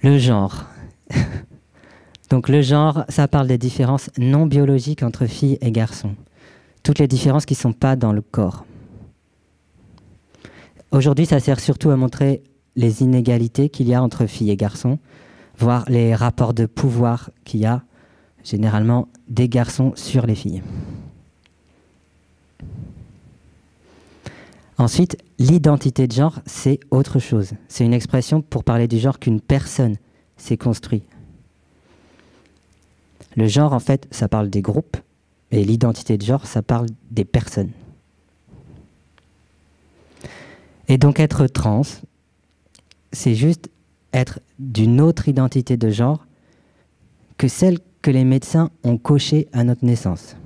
Le genre. Donc le genre, ça parle des différences non biologiques entre filles et garçons. Toutes les différences qui ne sont pas dans le corps. Aujourd'hui, ça sert surtout à montrer les inégalités qu'il y a entre filles et garçons, voire les rapports de pouvoir qu'il y a généralement des garçons sur les filles. Ensuite, l'identité de genre, c'est autre chose. C'est une expression pour parler du genre qu'une personne s'est construit. Le genre, en fait, ça parle des groupes, et l'identité de genre, ça parle des personnes. Et donc être trans, c'est juste être d'une autre identité de genre que celle que les médecins ont cochée à notre naissance.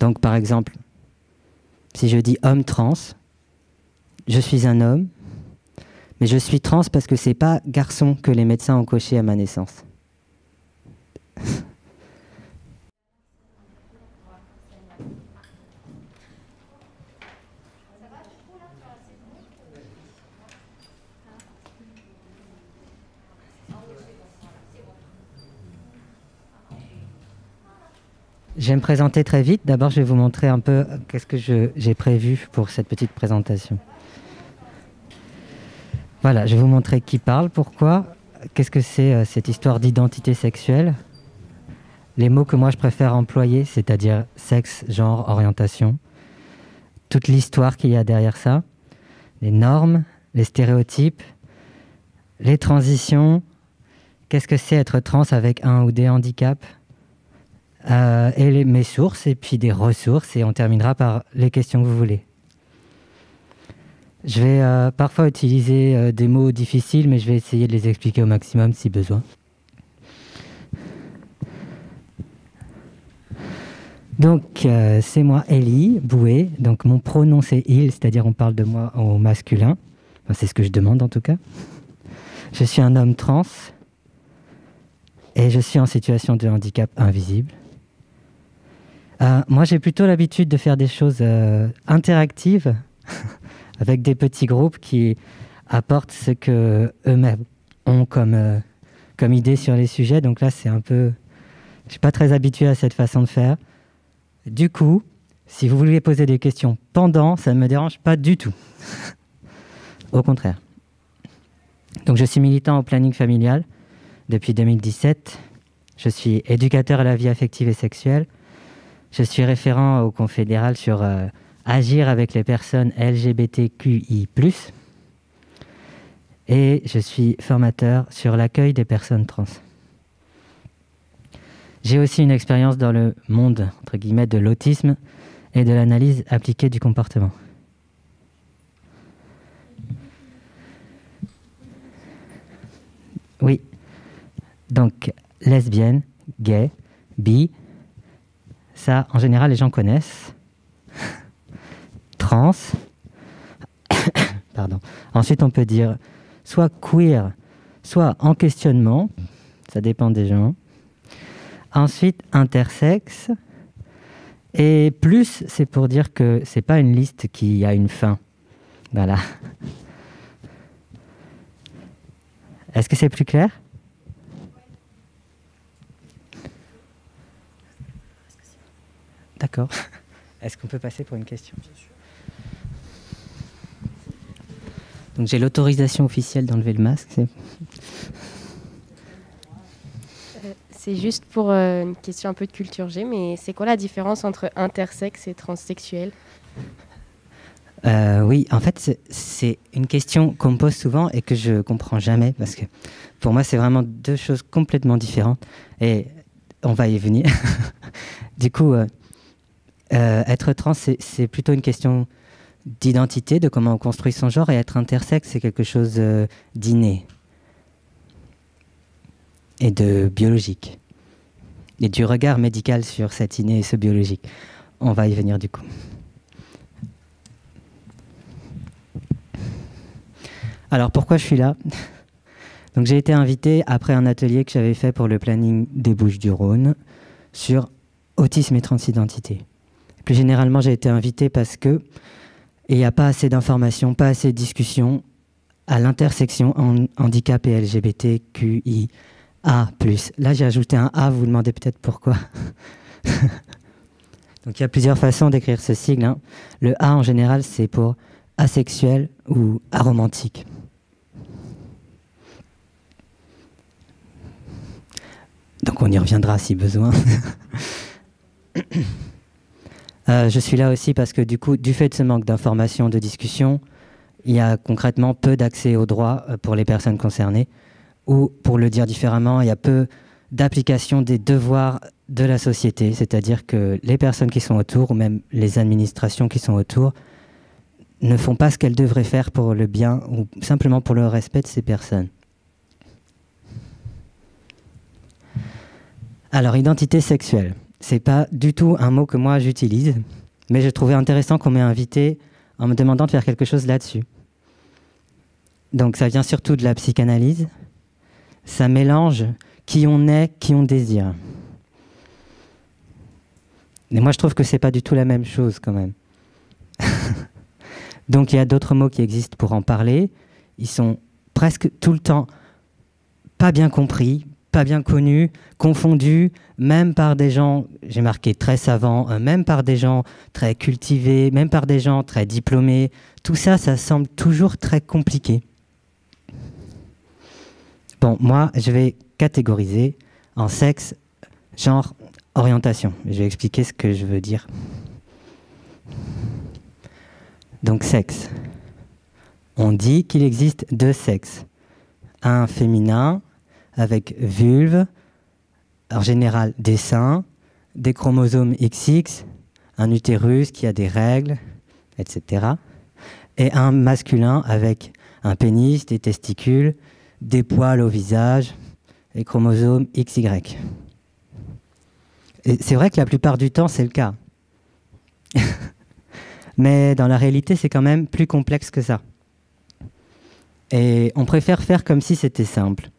Donc par exemple, si je dis homme trans, je suis un homme, mais je suis trans parce que c'est pas garçon que les médecins ont coché à ma naissance. Je vais me présenter très vite. D'abord, je vais vous montrer un peu qu'est-ce que j'ai prévu pour cette petite présentation. Voilà, je vais vous montrer qui parle, pourquoi, qu'est-ce que c'est cette histoire d'identité sexuelle, les mots que moi je préfère employer, c'est-à-dire sexe, genre, orientation, toute l'histoire qu'il y a derrière ça, les normes, les stéréotypes, les transitions, qu'est-ce que c'est être trans avec un ou des handicaps, et mes sources, et puis des ressources, et on terminera par les questions que vous voulez. Je vais parfois utiliser des mots difficiles, mais je vais essayer de les expliquer au maximum si besoin. Donc, c'est moi, Ellie Boué. Donc, mon pronom, c'est il, c'est-à-dire on parle de moi au masculin. Enfin, c'est ce que je demande, en tout cas. Je suis un homme trans, et je suis en situation de handicap invisible. Moi, j'ai plutôt l'habitude de faire des choses interactives avec des petits groupes qui apportent ce qu'eux-mêmes ont comme idée sur les sujets. Donc là, c'est un peu... Je ne suis pas très habitué à cette façon de faire. Du coup, si vous voulez poser des questions pendant, ça ne me dérange pas du tout. Au contraire. Donc, je suis militant au planning familial depuis 2017. Je suis éducateur à la vie affective et sexuelle. Je suis référent au confédéral sur agir avec les personnes LGBTQI+. Et je suis formateur sur l'accueil des personnes trans. J'ai aussi une expérience dans le monde, entre guillemets, de l'autisme et de l'analyse appliquée du comportement. Oui. Donc, lesbienne, gay, bi, ça, en général, les gens connaissent. Trans. Pardon. Ensuite, on peut dire soit queer, soit en questionnement. Ça dépend des gens. Ensuite, intersexe. Et plus, c'est pour dire que c'est pas une liste qui a une fin. Voilà. Est-ce que c'est plus clair ? D'accord. Est-ce qu'on peut passer pour une question ? Bien sûr. Donc j'ai l'autorisation officielle d'enlever le masque. C'est juste pour une question un peu de culture G, mais c'est quoi la différence entre intersexe et transsexuel ? Oui, en fait, c'est une question qu'on me pose souvent et que je ne comprends jamais, parce que pour moi, c'est vraiment deux choses complètement différentes. Et on va y venir. Du coup, être trans, c'est plutôt une question d'identité, de comment on construit son genre, et être intersexe, c'est quelque chose d'inné et de biologique, et du regard médical sur cet inné et ce biologique. On va y venir du coup. Alors pourquoi je suis là ? Donc j'ai été invité après un atelier que j'avais fait pour le planning des Bouches-du-Rhône sur autisme et transidentité. Plus généralement, j'ai été invité parce que il n'y a pas assez d'informations, pas assez de discussions à l'intersection handicap et LGBTQIA+. Là, j'ai ajouté un A, vous vous demandez peut-être pourquoi. Donc il y a plusieurs façons d'écrire ce sigle, hein. Le A en général, c'est pour asexuel ou aromantique. Donc on y reviendra si besoin. Je suis là aussi parce que du coup, du fait de ce manque d'information, de discussion, il y a concrètement peu d'accès aux droits pour les personnes concernées. Ou, pour le dire différemment, il y a peu d'application des devoirs de la société. C'est-à-dire que les personnes qui sont autour, ou même les administrations qui sont autour, ne font pas ce qu'elles devraient faire pour le bien ou simplement pour le respect de ces personnes. Alors, identité sexuelle. C'est pas du tout un mot que moi j'utilise, mais je trouvais intéressant qu'on m'ait invité en me demandant de faire quelque chose là-dessus. Donc ça vient surtout de la psychanalyse. Ça mélange qui on est, qui on désire. Mais moi je trouve que c'est pas du tout la même chose quand même. Donc il y a d'autres mots qui existent pour en parler. Ils sont presque tout le temps pas bien compris, pas bien connus, confondus, même par des gens, j'ai marqué très savants, même par des gens très cultivés, même par des gens très diplômés. Tout ça, ça semble toujours très compliqué. Bon, moi, je vais catégoriser en sexe, genre, orientation. Je vais expliquer ce que je veux dire. Donc, sexe. On dit qu'il existe deux sexes. Un féminin, avec vulve, en général des seins, des chromosomes XX, un utérus qui a des règles, etc. Et un masculin avec un pénis, des testicules, des poils au visage, les chromosomes XY. Et c'est vrai que la plupart du temps, c'est le cas. Mais dans la réalité, c'est quand même plus complexe que ça. Et on préfère faire comme si c'était simple.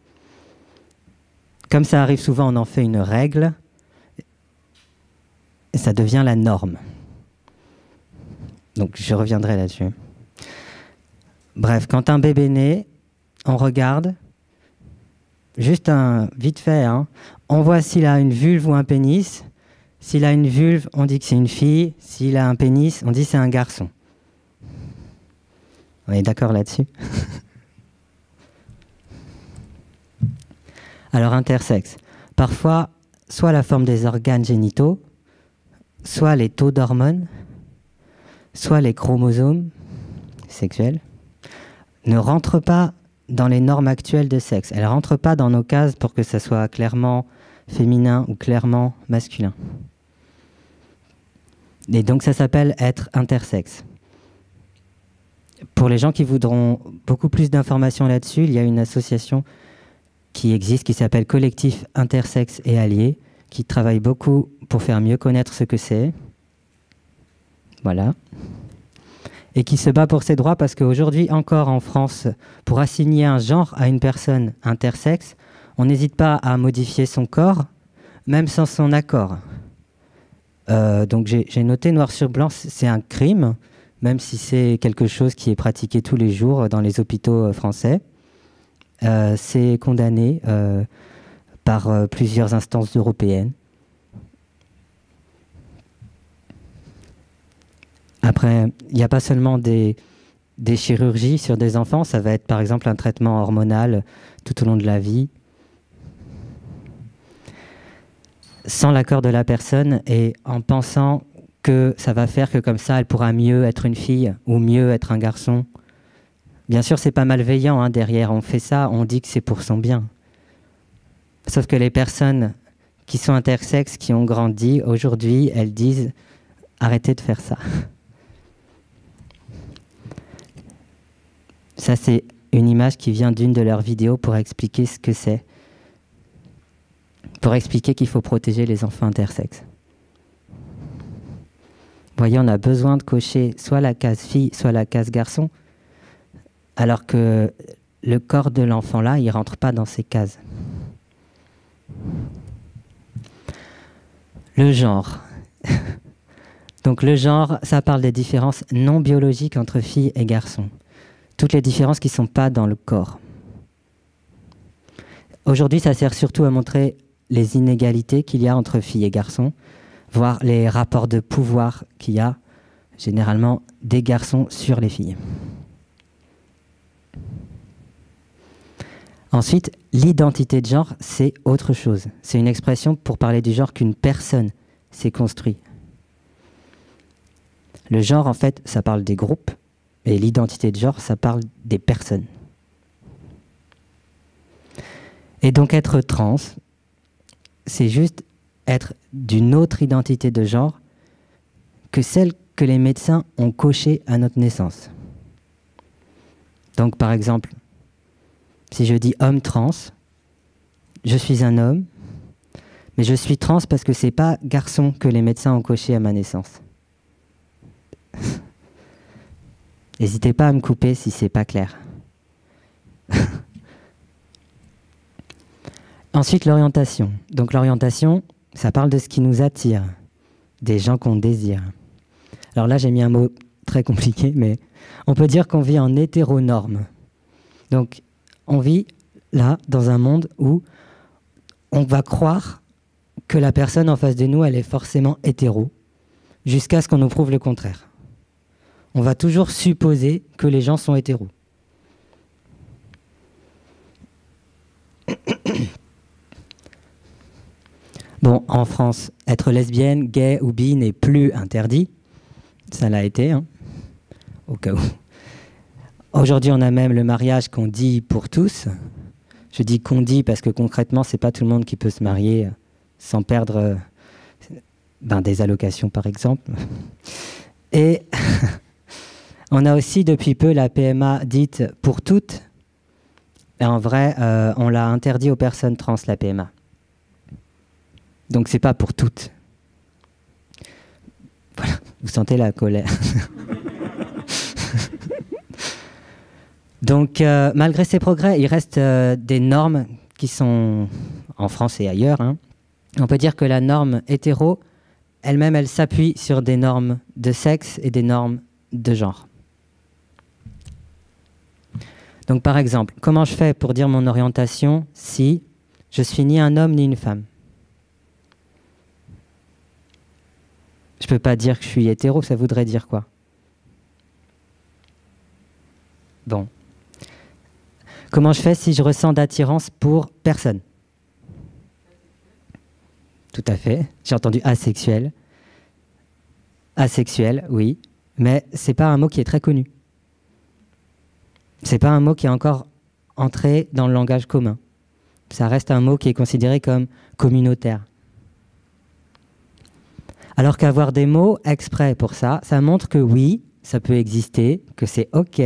Comme ça arrive souvent, on en fait une règle, et ça devient la norme. Donc je reviendrai là-dessus. Bref, quand un bébé naît, on regarde, juste vite fait, hein, on voit s'il a une vulve ou un pénis. S'il a une vulve, on dit que c'est une fille. S'il a un pénis, on dit que c'est un garçon. On est d'accord là-dessus? Alors, intersexe. Parfois, soit la forme des organes génitaux, soit les taux d'hormones, soit les chromosomes sexuels, ne rentrent pas dans les normes actuelles de sexe. Elles ne rentrent pas dans nos cases pour que ça soit clairement féminin ou clairement masculin. Et donc, ça s'appelle être intersexe. Pour les gens qui voudront beaucoup plus d'informations là-dessus, il y a une association qui existe, qui s'appelle Collectif Intersexe et Alliés, qui travaille beaucoup pour faire mieux connaître ce que c'est. Voilà. Et qui se bat pour ses droits parce qu'aujourd'hui, encore en France, pour assigner un genre à une personne intersexe, on n'hésite pas à modifier son corps, même sans son accord. Donc j'ai noté noir sur blanc, c'est un crime, même si c'est quelque chose qui est pratiqué tous les jours dans les hôpitaux français. C'est condamné par plusieurs instances européennes. Après, il n'y a pas seulement des chirurgies sur des enfants, ça va être par exemple un traitement hormonal tout au long de la vie, sans l'accord de la personne et en pensant que ça va faire que comme ça, elle pourra mieux être une fille ou mieux être un garçon. Bien sûr, c'est pas malveillant, hein, derrière. On fait ça, on dit que c'est pour son bien. Sauf que les personnes qui sont intersexes, qui ont grandi, aujourd'hui, elles disent « arrêtez de faire ça ». Ça, c'est une image qui vient d'une de leurs vidéos pour expliquer ce que c'est. Pour expliquer qu'il faut protéger les enfants intersexes. Vous voyez, on a besoin de cocher soit la case fille, soit la case garçon, alors que le corps de l'enfant là, il ne rentre pas dans ces cases. Le genre. Donc le genre, ça parle des différences non biologiques entre filles et garçons. toutes les différences qui ne sont pas dans le corps. Aujourd'hui, ça sert surtout à montrer les inégalités qu'il y a entre filles et garçons, voire les rapports de pouvoir qu'il y a généralement des garçons sur les filles. Ensuite, l'identité de genre, c'est autre chose. C'est une expression pour parler du genre qu'une personne s'est construite. Le genre, en fait, ça parle des groupes, et l'identité de genre, ça parle des personnes. Et donc être trans, c'est juste être d'une autre identité de genre que celle que les médecins ont cochée à notre naissance. Donc par exemple, si je dis homme trans, je suis un homme, mais je suis trans parce que c'est pas garçon que les médecins ont coché à ma naissance. N'hésitez pas à me couper si c'est pas clair. Ensuite, l'orientation. Donc l'orientation, ça parle de ce qui nous attire, des gens qu'on désire. Alors là, j'ai mis un mot très compliqué, mais on peut dire qu'on vit en hétéronorme. Donc, on vit là, dans un monde où on va croire que la personne en face de nous, elle est forcément hétéro, jusqu'à ce qu'on nous prouve le contraire. On va toujours supposer que les gens sont hétéros. Bon, en France, être lesbienne, gay ou bi n'est plus interdit. Ça l'a été, hein, au cas où. Aujourd'hui, on a même le mariage qu'on dit pour tous. Je dis qu'on dit parce que concrètement, c'est pas tout le monde qui peut se marier sans perdre des allocations, par exemple. Et on a aussi depuis peu la PMA dite pour toutes. Et en vrai, on l'a interdit aux personnes trans, la PMA. Donc c'est pas pour toutes. Voilà, vous sentez la colère. Donc malgré ces progrès, il reste des normes qui sont en France et ailleurs. Hein. On peut dire que la norme hétéro, elle-même, elle s'appuie sur des normes de sexe et des normes de genre. Donc par exemple, comment je fais pour dire mon orientation si je suis ni un homme ni une femme? Je peux pas dire que je suis hétéro, ça voudrait dire quoi? Bon. Comment je fais si je ressens d'attirance pour personne? Tout à fait. J'ai entendu asexuel. Asexuel, oui. Mais c'est pas un mot qui est très connu. C'est pas un mot qui est encore entré dans le langage commun. Ça reste un mot qui est considéré comme communautaire. Alors qu'avoir des mots exprès pour ça, ça montre que oui, ça peut exister, que c'est OK.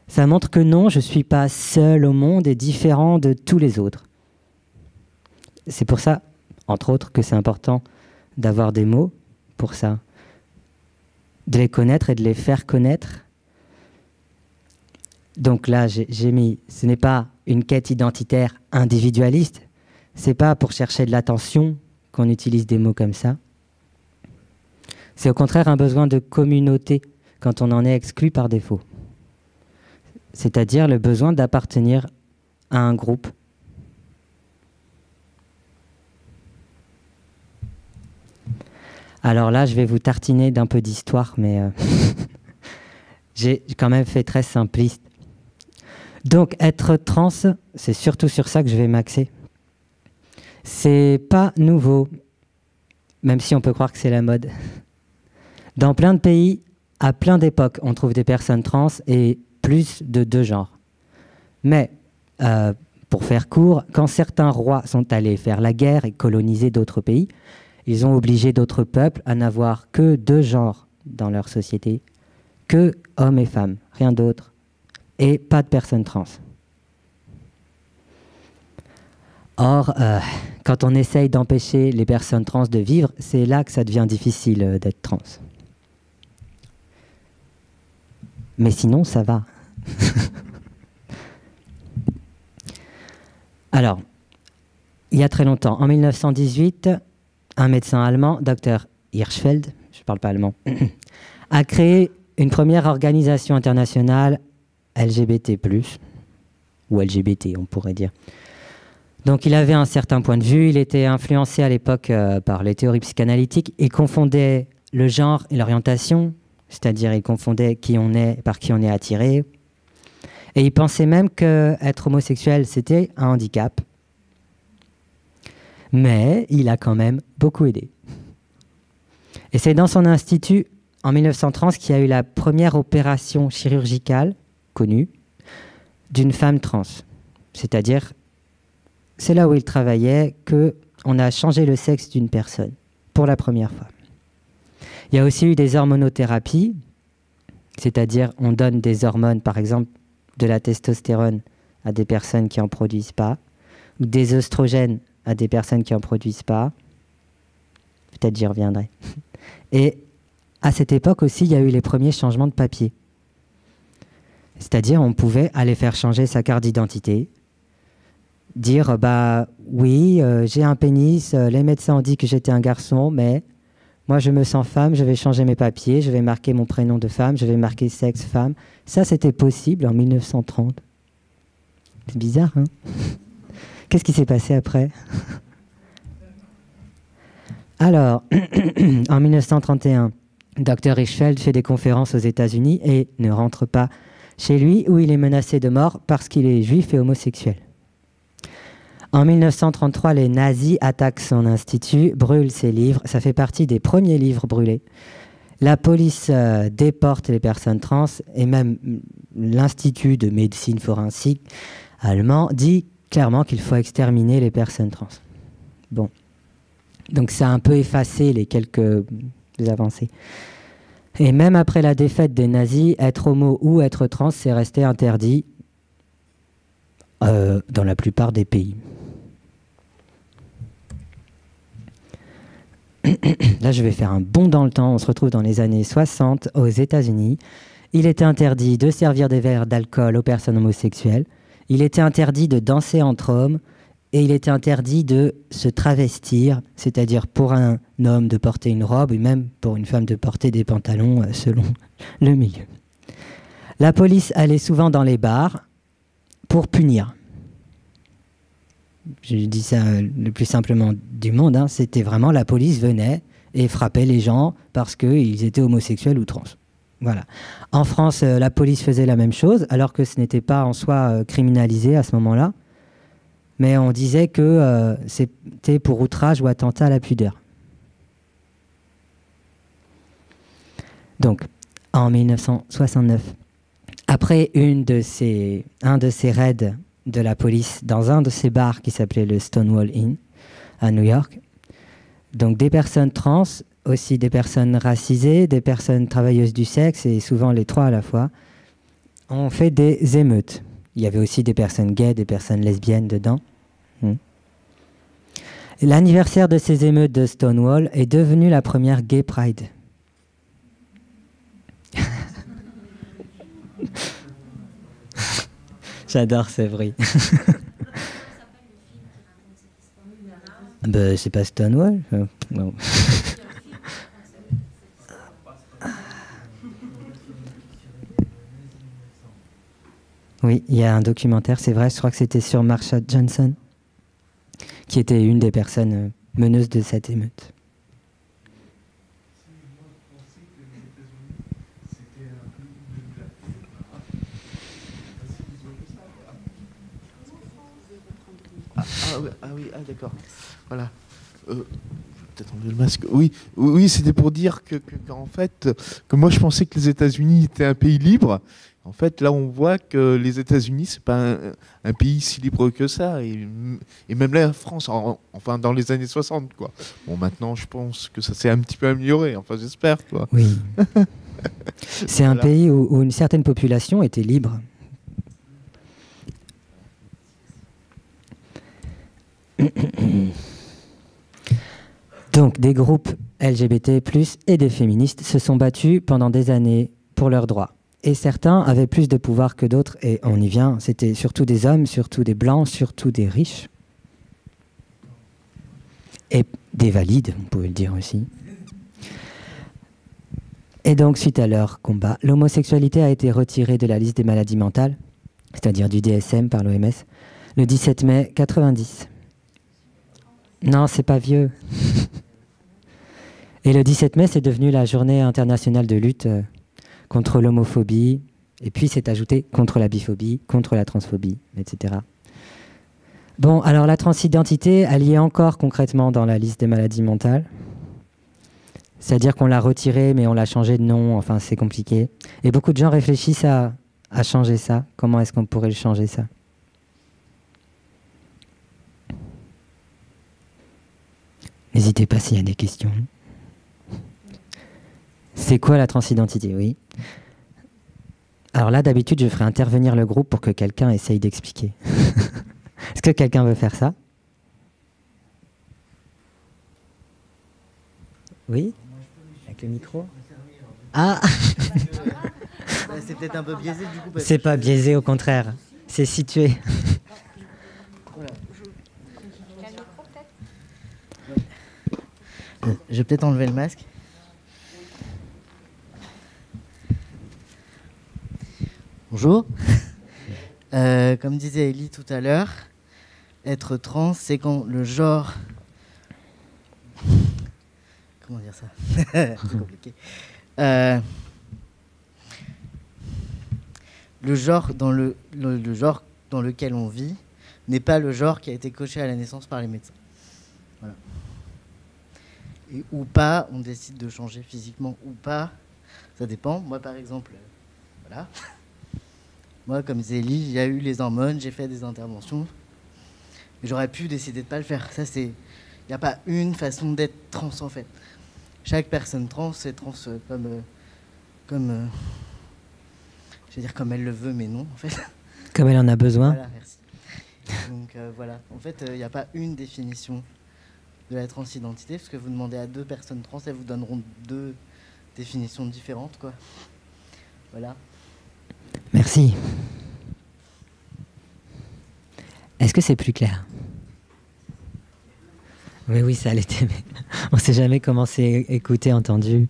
Ça montre que non, je ne suis pas seul au monde et différent de tous les autres. C'est pour ça, entre autres, que c'est important d'avoir des mots pour ça. De les connaître et de les faire connaître. Donc là, j'ai mis, ce n'est pas une quête identitaire individualiste, c'est pas pour chercher de l'attention qu'on utilise des mots comme ça. C'est au contraire un besoin de communauté quand on en est exclu par défaut. C'est-à-dire le besoin d'appartenir à un groupe. Alors là, je vais vous tartiner d'un peu d'histoire, mais j'ai quand même fait très simpliste. Donc, être trans, c'est surtout sur ça que je vais m'axer. C'est pas nouveau, même si on peut croire que c'est la mode. Dans plein de pays, à plein d'époques, on trouve des personnes trans et plus de deux genres. Mais, pour faire court, quand certains rois sont allés faire la guerre et coloniser d'autres pays, ils ont obligé d'autres peuples à n'avoir que deux genres dans leur société, que hommes et femmes, rien d'autre, et pas de personnes trans. Or, quand on essaye d'empêcher les personnes trans de vivre, c'est là que ça devient difficile d'être trans. Mais sinon, ça va. Alors, il y a très longtemps, en 1918, un médecin allemand, Dr. Hirschfeld, je ne parle pas allemand, a créé une première organisation internationale LGBT+, ou LGBT, on pourrait dire. Donc il avait un certain point de vue, il était influencé à l'époque par les théories psychanalytiques, il confondait le genre et l'orientation, c'est-à-dire il confondait qui on est par qui on est attiré, et il pensait même qu'être homosexuel, c'était un handicap. Mais il a quand même beaucoup aidé. Et c'est dans son institut, en 1930, qu'il y a eu la première opération chirurgicale connue d'une femme trans. C'est-à-dire, c'est là où il travaillait qu'on a changé le sexe d'une personne, pour la première fois. Il y a aussi eu des hormonothérapies, c'est-à-dire on donne des hormones, par exemple de la testostérone à des personnes qui n'en produisent pas, ou des œstrogènes à des personnes qui n'en produisent pas. Peut-être j'y reviendrai. Et à cette époque aussi, il y a eu les premiers changements de papier. C'est-à-dire on pouvait aller faire changer sa carte d'identité, dire bah oui, j'ai un pénis, les médecins ont dit que j'étais un garçon, mais moi je me sens femme, je vais changer mes papiers, je vais marquer mon prénom de femme, je vais marquer sexe femme. Ça c'était possible en 1930. C'est bizarre, hein? Qu'est-ce qui s'est passé après? Alors, en 1931, Dr. Hirschfeld fait des conférences aux États-Unis et ne rentre pas chez lui où il est menacé de mort parce qu'il est juif et homosexuel. En 1933, les nazis attaquent son institut, brûlent ses livres. Ça fait partie des premiers livres brûlés. La police déporte les personnes trans et même l'Institut de médecine forensique allemand dit clairement qu'il faut exterminer les personnes trans. Bon. Donc ça a un peu effacé les quelques avancées. Et même après la défaite des nazis, être homo ou être trans, c'est resté interdit dans la plupart des pays. Là, je vais faire un bond dans le temps. On se retrouve dans les années 60 aux États-Unis. Il était interdit de servir des verres d'alcool aux personnes homosexuelles. Il était interdit de danser entre hommes. Et il était interdit de se travestir, c'est-à-dire pour un homme de porter une robe, et même pour une femme de porter des pantalons, selon le milieu. La police allait souvent dans les bars pour punir. Je dis ça le plus simplement du monde, hein. C'était vraiment la police venait et frappait les gens parce qu'ils étaient homosexuels ou trans. Voilà. En France, la police faisait la même chose, alors que ce n'était pas en soi criminalisé à ce moment-là. Mais on disait que c'était pour outrage ou attentat à la pudeur. Donc, en 1969, après un de ces raids de la police dans un de ces bars qui s'appelait le Stonewall Inn à New York, donc des personnes trans, aussi des personnes racisées, des personnes travailleuses du sexe, et souvent les trois à la fois, ont fait des émeutes. Il y avait aussi des personnes gays, des personnes lesbiennes dedans. L'anniversaire de ces émeutes de Stonewall est devenu la première Gay Pride. J'adore ce bruit. Ben, c'est pas Stonewall. Non. Oui, il y a un documentaire, c'est vrai, je crois que c'était sur Marsha Johnson, qui était une des personnes meneuses de cette émeute. Ah oui, d'accord. Voilà. Peut-être enlever le masque. Oui, c'était pour dire qu'en fait, que moi je pensais que les États-Unis étaient un pays libre. En fait, là, on voit que les États-Unis, c'est pas un pays si libre que ça. Et même là, la France, enfin, dans les années 60, quoi. Bon, maintenant, je pense que ça s'est un petit peu amélioré. Enfin, j'espère, quoi. Oui. C'est un pays où une certaine population était libre. Donc, des groupes LGBT+, et des féministes se sont battus pendant des années pour leurs droits. Et certains avaient plus de pouvoir que d'autres, et on y vient, c'était surtout des hommes, surtout des blancs, surtout des riches. Et des valides, on pouvait le dire aussi. Et donc, suite à leur combat, l'homosexualité a été retirée de la liste des maladies mentales, c'est-à-dire du DSM par l'OMS, le 17 mai 90. Non, c'est pas vieux. Et le 17 mai, c'est devenu la journée internationale de lutte contre l'homophobie, et puis c'est ajouté contre la biphobie, contre la transphobie, etc. Bon, alors la transidentité, elle y est encore concrètement dans la liste des maladies mentales. C'est-à-dire qu'on l'a retirée, mais on l'a changé de nom, enfin c'est compliqué. Et beaucoup de gens réfléchissent à changer ça. Comment est-ce qu'on pourrait le changer, ça? N'hésitez pas s'il y a des questions. C'est quoi la transidentité? Oui. Alors là, d'habitude, je ferai intervenir le groupe pour que quelqu'un essaye d'expliquer. Est-ce que quelqu'un veut faire ça? Oui? Avec le micro? Ah! C'est peut-être un peu biaisé du coup. C'est pas biaisé, au contraire. C'est situé. Voilà. Je vais peut-être enlever le masque. Bonjour. Comme disait Ellie tout à l'heure, être trans, c'est quand le genre... Comment dire ça? C'est compliqué. Le genre le genre dans lequel on vit n'est pas le genre qui a été coché à la naissance par les médecins. Voilà. Et ou pas, on décide de changer physiquement ou pas, ça dépend. Moi, par exemple, voilà. Moi, comme Zélie, il y a eu les hormones, j'ai fait des interventions. Mais j'aurais pu décider de ne pas le faire. Ça, c'est... Il n'y a pas une façon d'être trans, en fait. Chaque personne trans est trans comme je vais dire comme elle le veut, mais non, en fait. Comme elle en a besoin. Voilà, merci. Donc, voilà. En fait, il n'y a pas une définition de la transidentité, parce que vous demandez à deux personnes trans, elles vous donneront deux définitions différentes, quoi. Voilà. Merci. Est-ce que c'est plus clair? Oui, ça l'était, mais on ne sait jamais comment c'est écouté, entendu.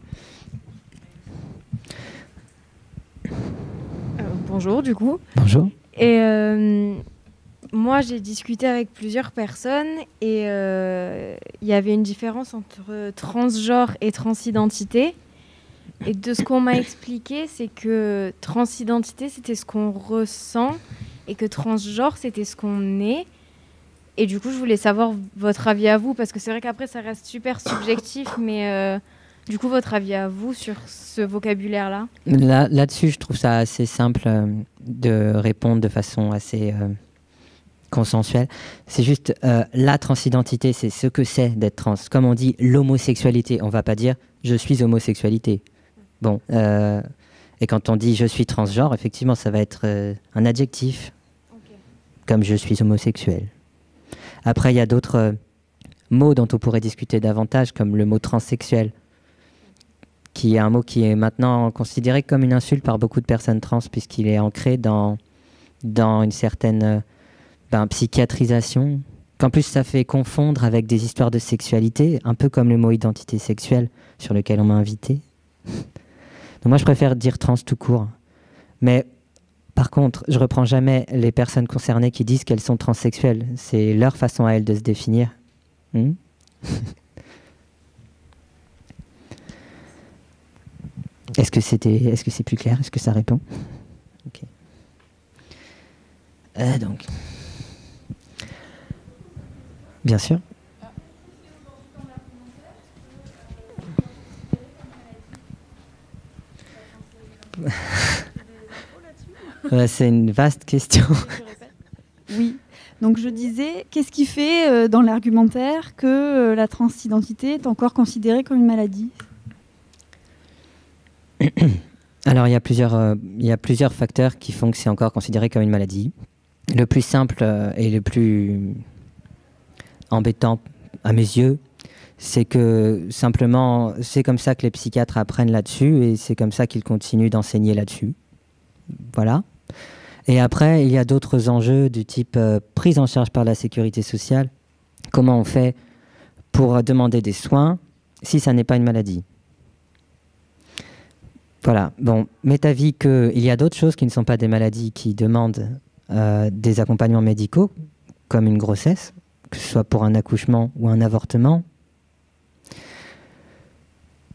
Bonjour, du coup. Bonjour. Et moi, j'ai discuté avec plusieurs personnes et il y avait une différence entre transgenre et transidentité. Et de ce qu'on m'a expliqué, c'est que transidentité, c'était ce qu'on ressent et que transgenre, c'était ce qu'on est. Et du coup, je voulais savoir votre avis à vous, parce que c'est vrai qu'après, ça reste super subjectif, mais du coup, votre avis à vous sur ce vocabulaire-là? Là-dessus, je trouve ça assez simple de répondre de façon assez consensuelle. C'est juste la transidentité, c'est ce que c'est d'être trans. Comme on dit l'homosexualité, on ne va pas dire « je suis homosexualité ». Bon, et quand on dit « je suis transgenre », effectivement, ça va être un adjectif, comme « je suis homosexuel ». Après, il y a d'autres mots dont on pourrait discuter davantage, comme le mot transsexuel, qui est un mot qui est maintenant considéré comme une insulte par beaucoup de personnes trans, puisqu'il est ancré dans une certaine psychiatrisation, qu'en plus ça fait confondre avec des histoires de sexualité, un peu comme le mot identité sexuelle, sur lequel on m'a invité. Donc moi, je préfère dire trans tout court. Mais par contre, je reprends jamais les personnes concernées qui disent qu'elles sont transsexuelles. C'est leur façon à elles de se définir. Est-ce que c'est plus clair? Est-ce que ça répond? Ok. Donc, bien sûr. C'est une vaste question. Oui. Donc je disais, qu'est-ce qui fait dans l'argumentaire que la transidentité est encore considérée comme une maladie? Alors il y a plusieurs facteurs qui font que c'est encore considéré comme une maladie. Le plus simple et le plus embêtant à mes yeux, c'est que simplement c'est comme ça que les psychiatres apprennent là-dessus et c'est comme ça qu'ils continuent d'enseigner là-dessus. Voilà. Et après, il y a d'autres enjeux du type prise en charge par la sécurité sociale. Comment on fait pour demander des soins si ça n'est pas une maladie? Voilà, bon, m'est avis qu'il y a d'autres choses qui ne sont pas des maladies qui demandent des accompagnements médicaux, comme une grossesse, que ce soit pour un accouchement ou un avortement.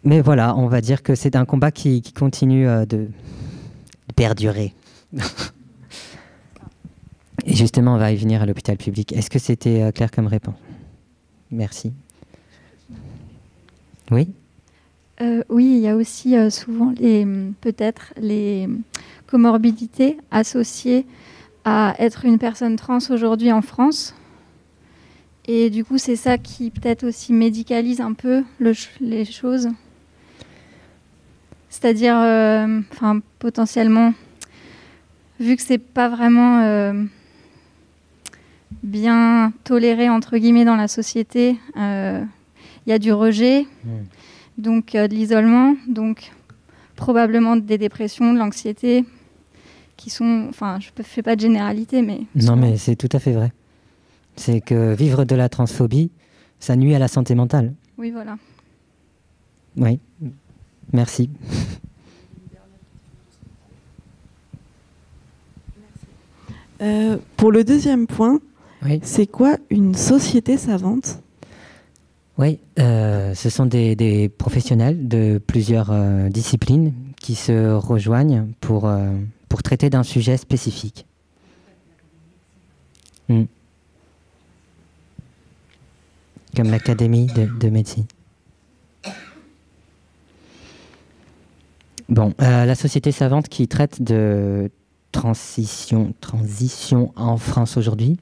Mais voilà, on va dire que c'est un combat qui continue de perdurer. Et justement, on va y venir à l'hôpital public. Est-ce que c'était clair comme réponse? Merci. Oui? Oui, il y a aussi souvent peut-être les comorbidités associées à être une personne trans aujourd'hui en France. Et du coup, c'est ça qui peut-être aussi médicalise un peu les choses. C'est-à-dire, potentiellement, vu que c'est pas vraiment bien toléré, entre guillemets, dans la société, il y a du rejet, donc de l'isolement, donc probablement des dépressions, de l'anxiété, qui sont... Enfin, je ne fais pas de généralité, mais... Non, mais c'est tout à fait vrai. C'est que vivre de la transphobie, ça nuit à la santé mentale. Oui, voilà. Oui, merci. Pour le deuxième point, oui. C'est quoi une société savante? Oui, ce sont des professionnels de plusieurs disciplines qui se rejoignent pour traiter d'un sujet spécifique. Comme l'Académie de médecine. Bon, la société savante qui traite de transition en France aujourd'hui.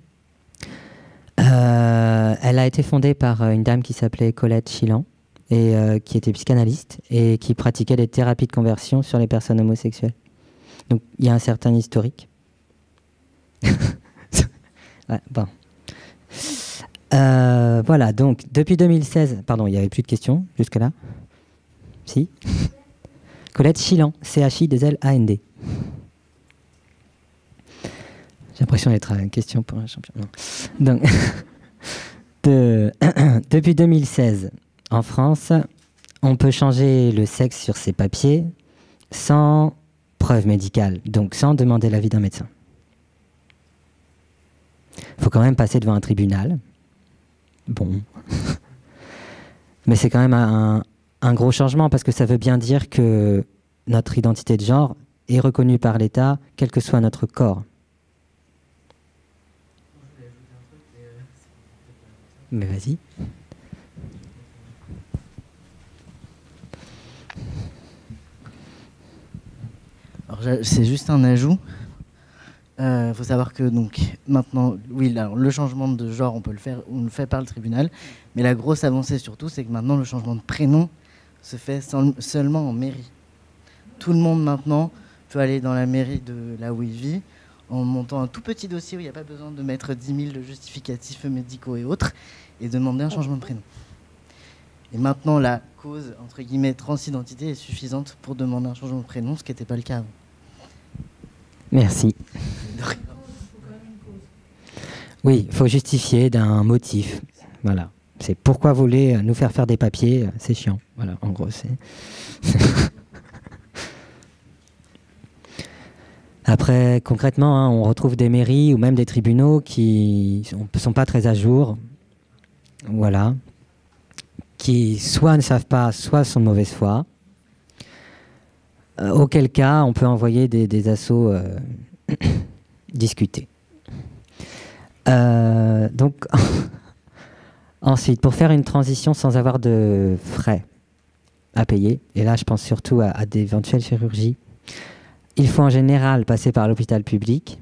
Elle a été fondée par une dame qui s'appelait Colette Chilan et qui était psychanalyste et qui pratiquait des thérapies de conversion sur les personnes homosexuelles. Donc il y a un certain historique. Ouais, bon. Voilà, donc depuis 2016, pardon, il n'y avait plus de questions jusque-là. Si. Colette Chilan, C-H-I-2-L-A-N-D. J'ai l'impression d'être à une question pour un champion. Non. Donc, depuis 2016, en France, on peut changer le sexe sur ses papiers sans preuve médicale, donc sans demander l'avis d'un médecin. Il faut quand même passer devant un tribunal. Bon. Mais c'est quand même un gros changement parce que ça veut bien dire que notre identité de genre est reconnue par l'État, quel que soit notre corps. Mais vas-y. C'est juste un ajout. Faut savoir que donc maintenant, oui, là, le changement de genre, on le fait par le tribunal, mais la grosse avancée surtout, c'est que maintenant le changement de prénom se fait seulement en mairie. Tout le monde maintenant peut aller dans la mairie de là où il vit en montant un tout petit dossier où il n'y a pas besoin de mettre 10 000 de justificatifs médicaux et autres, et demander un changement de prénom. Et maintenant, la cause, entre guillemets, transidentité est suffisante pour demander un changement de prénom, ce qui n'était pas le cas avant. Merci. Oui, il faut justifier d'un motif. Voilà. C'est pourquoi vous voulez nous faire des papiers, c'est chiant. Voilà, en gros, c'est... Après, concrètement, hein, on retrouve des mairies ou même des tribunaux qui ne sont pas très à jour. Voilà. Qui soit ne savent pas, soit sont de mauvaise foi. Auquel cas, on peut envoyer des assos discuter. Donc, ensuite, pour faire une transition sans avoir de frais à payer, et là je pense surtout à d'éventuelles chirurgies, il faut en général passer par l'hôpital public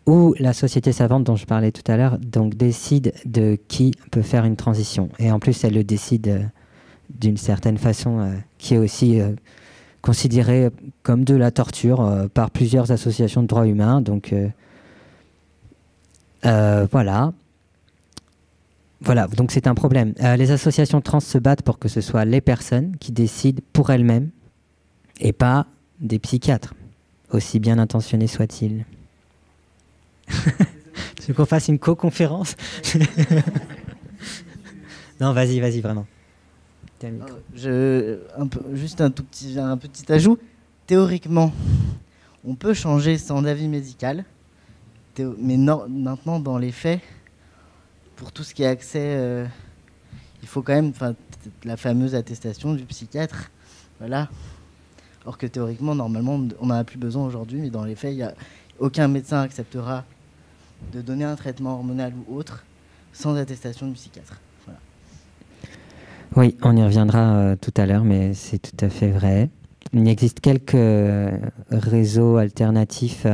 où la société savante dont je parlais tout à l'heure donc décide de qui peut faire une transition. Et en plus, elle le décide d'une certaine façon qui est aussi considérée comme de la torture par plusieurs associations de droits humains. Donc voilà. Voilà, donc c'est un problème. Les associations trans se battent pour que ce soit les personnes qui décident pour elles-mêmes et pas des psychiatres, aussi bien intentionnés soient-ils. Tu veux qu'on fasse une co-conférence? Non, vas-y, vraiment. Juste un petit ajout. Théoriquement, on peut changer sans avis médical, mais maintenant, dans les faits, pour tout ce qui est accès, il faut quand même la fameuse attestation du psychiatre. Voilà. Or que théoriquement, normalement, on n'en a plus besoin aujourd'hui, mais dans les faits, aucun médecin acceptera de donner un traitement hormonal ou autre sans attestation du psychiatre. Voilà. Oui, on y reviendra tout à l'heure, mais c'est tout à fait vrai. Il existe quelques réseaux alternatifs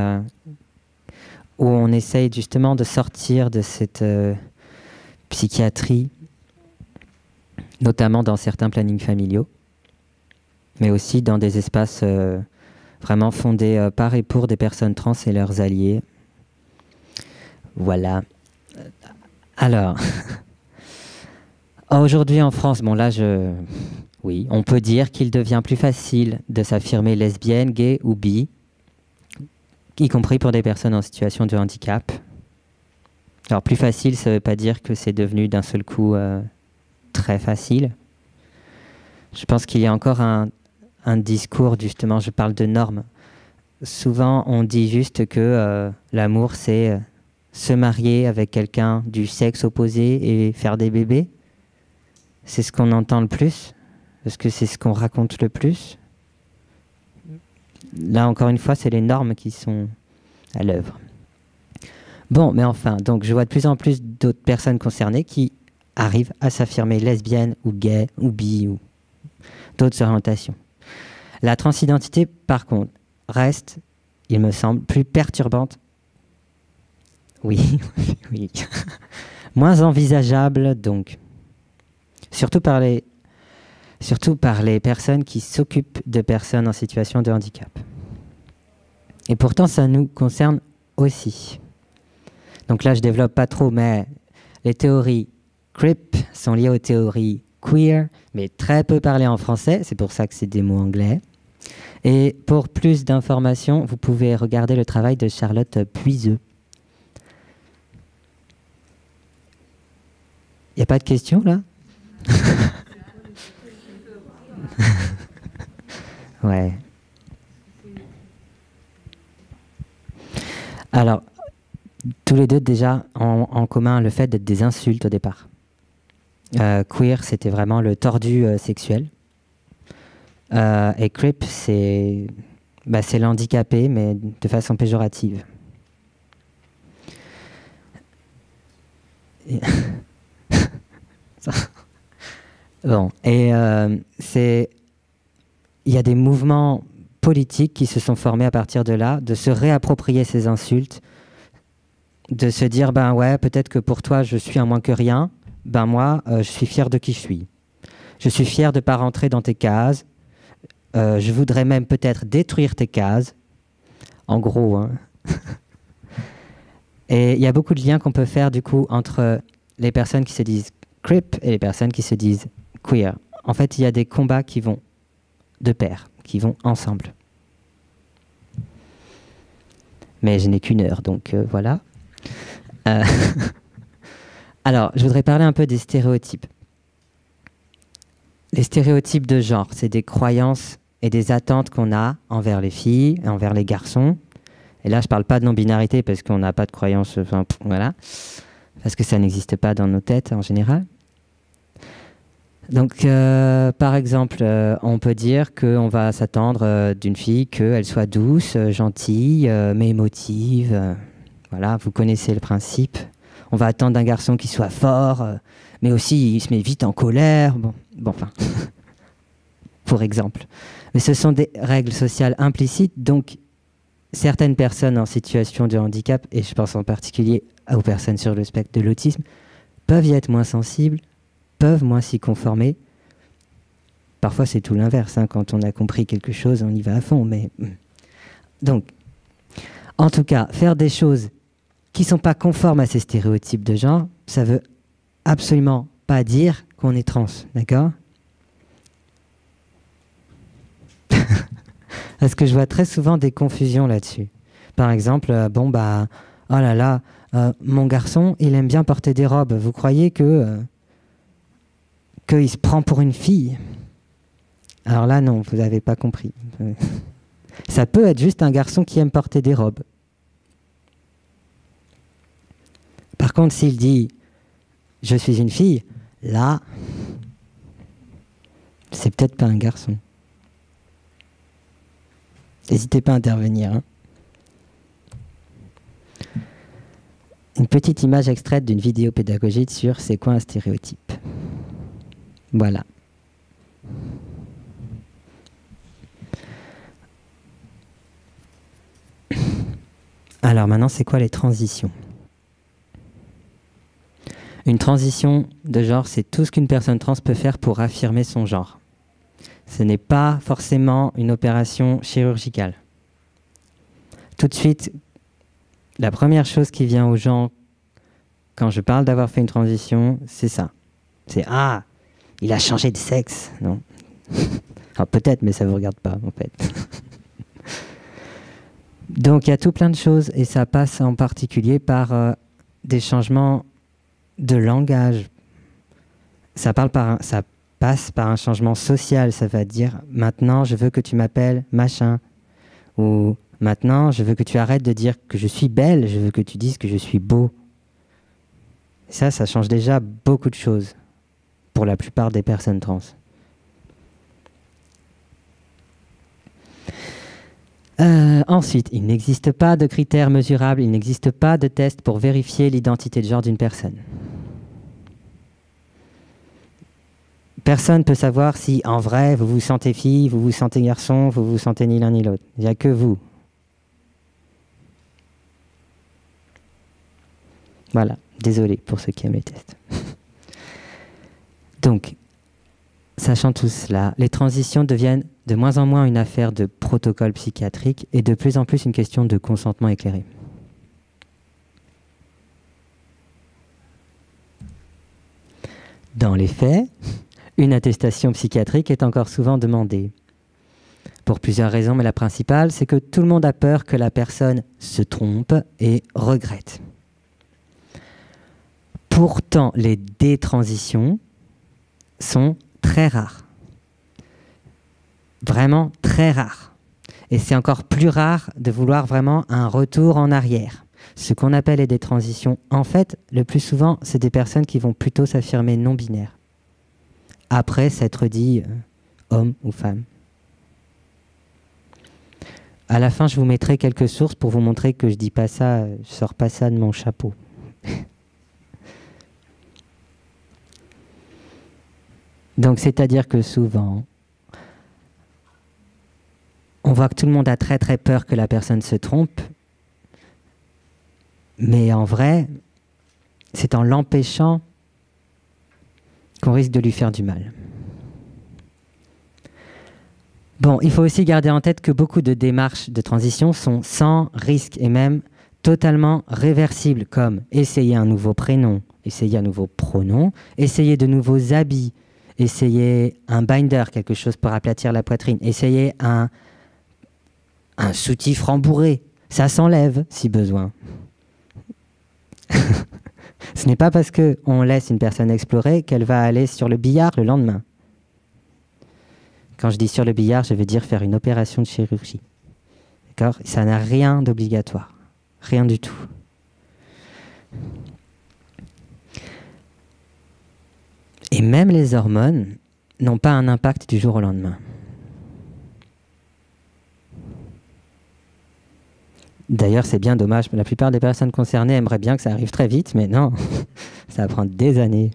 où on essaye justement de sortir de cette psychiatrie, notamment dans certains plannings familiaux, mais aussi dans des espaces vraiment fondés par et pour des personnes trans et leurs alliés. Voilà. Alors, aujourd'hui en France, bon là oui, on peut dire qu'il devient plus facile de s'affirmer lesbienne, gay ou bi, y compris pour des personnes en situation de handicap. Alors plus facile, ça ne veut pas dire que c'est devenu d'un seul coup très facile. Je pense qu'il y a encore un discours, justement, je parle de normes. Souvent, on dit juste que l'amour, c'est se marier avec quelqu'un du sexe opposé et faire des bébés. C'est ce qu'on entend le plus, parce que c'est ce qu'on raconte le plus. Là, encore une fois, c'est les normes qui sont à l'œuvre. Bon, mais enfin, donc je vois de plus en plus d'autres personnes concernées qui arrivent à s'affirmer lesbiennes ou gays ou bi ou d'autres orientations. La transidentité, par contre, reste, il me semble, plus perturbante. Oui, oui. Moins envisageable, donc. Surtout par les personnes qui s'occupent de personnes en situation de handicap. Et pourtant, ça nous concerne aussi. Donc là, je ne développe pas trop, mais les théories CRIP sont liées aux théories queer, mais très peu parlées en français, c'est pour ça que c'est des mots anglais. Et pour plus d'informations, vous pouvez regarder le travail de Charlotte Puiseux. Il n'y a pas de questions, là? Ouais. Alors, tous les deux déjà en commun le fait d'être des insultes au départ. Queer, c'était vraiment le tordu sexuel. Et crip, c'est l'handicapé, mais de façon péjorative. Bon, et il y a des mouvements politiques qui se sont formés à partir de là, de se réapproprier ces insultes, de se dire, ben ouais, peut-être que pour toi, je suis un moins que rien, ben moi, je suis fier de qui je suis. Je suis fier de ne pas rentrer dans tes cases, je voudrais même peut-être détruire tes cases, en gros. Hein. Et il y a beaucoup de liens qu'on peut faire, du coup, entre les personnes qui se disent crip et les personnes qui se disent queer. En fait, il y a des combats qui vont de pair, qui vont ensemble. Mais je n'ai qu'une heure, donc voilà. Alors, je voudrais parler un peu des stéréotypes. Les stéréotypes de genre, c'est des croyances et des attentes qu'on a envers les filles et envers les garçons. Et là, je ne parle pas de non-binarité parce qu'on n'a pas de croyances, voilà, parce que ça n'existe pas dans nos têtes en général. Donc, par exemple, on peut dire qu'on va s'attendre d'une fille qu'elle soit douce, gentille, mais émotive. Voilà, vous connaissez le principe. On va attendre d'un garçon qui soit fort, mais aussi il se met vite en colère. Bon enfin, pour exemple. Mais ce sont des règles sociales implicites, donc certaines personnes en situation de handicap, et je pense en particulier aux personnes sur le spectre de l'autisme, peuvent y être moins sensibles, peuvent moins s'y conformer. Parfois c'est tout l'inverse, hein. Quand on a compris quelque chose, on y va à fond. Mais donc, en tout cas, faire des choses qui ne sont pas conformes à ces stéréotypes de genre, ça ne veut absolument pas dire qu'on est trans, d'accord? Parce que je vois très souvent des confusions là-dessus. Par exemple, oh là là, mon garçon, il aime bien porter des robes. Vous croyez que qu'il se prend pour une fille. Alors là, non, vous n'avez pas compris. Ça peut être juste un garçon qui aime porter des robes. Par contre, s'il dit « je suis une fille », là, c'est peut-être pas un garçon. N'hésitez pas à intervenir. Hein. Une petite image extraite d'une vidéo pédagogique sur « c'est quoi un stéréotype ?» Voilà. Alors maintenant, c'est quoi les transitions ? Une transition de genre, c'est tout ce qu'une personne trans peut faire pour affirmer son genre. Ce n'est pas forcément une opération chirurgicale. Tout de suite, la première chose qui vient aux gens quand je parle d'avoir fait une transition, c'est ça. C'est « Ah, il a changé de sexe !» Non. Alors peut-être, mais ça ne vous regarde pas, en fait. Donc il y a tout plein de choses, et ça passe en particulier par des changements de langage. Ça passe par un changement social. Ça va dire « Maintenant, je veux que tu m'appelles machin » ou « Maintenant, je veux que tu arrêtes de dire que je suis belle, je veux que tu dises que je suis beau. » Ça change déjà beaucoup de choses pour la plupart des personnes trans. Ensuite, il n'existe pas de critères mesurables, il n'existe pas de test pour vérifier l'identité de genre d'une personne. Personne ne peut savoir si, en vrai, vous vous sentez fille, vous vous sentez garçon, vous vous sentez ni l'un ni l'autre. Il n'y a que vous. Voilà, désolé pour ceux qui aiment les tests. Donc, sachant tout cela, les transitions deviennent de moins en moins une affaire de protocole psychiatrique et de plus en plus une question de consentement éclairé. Dans les faits, une attestation psychiatrique est encore souvent demandée. Pour plusieurs raisons, mais la principale, c'est que tout le monde a peur que la personne se trompe et regrette. Pourtant, les détransitions sont très rares. Vraiment très rares. Et c'est encore plus rare de vouloir vraiment un retour en arrière. Ce qu'on appelle les détransitions, en fait, le plus souvent, c'est des personnes qui vont plutôt s'affirmer non-binaires. Après s'être dit homme ou femme. À la fin, je vous mettrai quelques sources pour vous montrer que je dis pas ça, je sors pas ça de mon chapeau. Donc, c'est-à-dire que souvent, on voit que tout le monde a très très peur que la personne se trompe, mais en vrai, c'est en l'empêchant qu'on risque de lui faire du mal. Bon, il faut aussi garder en tête que beaucoup de démarches de transition sont sans risque et même totalement réversibles, comme essayer un nouveau prénom, essayer un nouveau pronom, essayer de nouveaux habits, essayer un binder, quelque chose pour aplatir la poitrine, essayer un soutif rembourré, ça s'enlève si besoin. Ce n'est pas parce qu'on laisse une personne explorer qu'elle va aller sur le billard le lendemain. Quand je dis sur le billard, je veux dire faire une opération de chirurgie. D'accord ? Ça n'a rien d'obligatoire. Rien du tout. Et même les hormones n'ont pas un impact du jour au lendemain. D'ailleurs, c'est bien dommage. La plupart des personnes concernées aimeraient bien que ça arrive très vite, mais non, ça va prendre des années.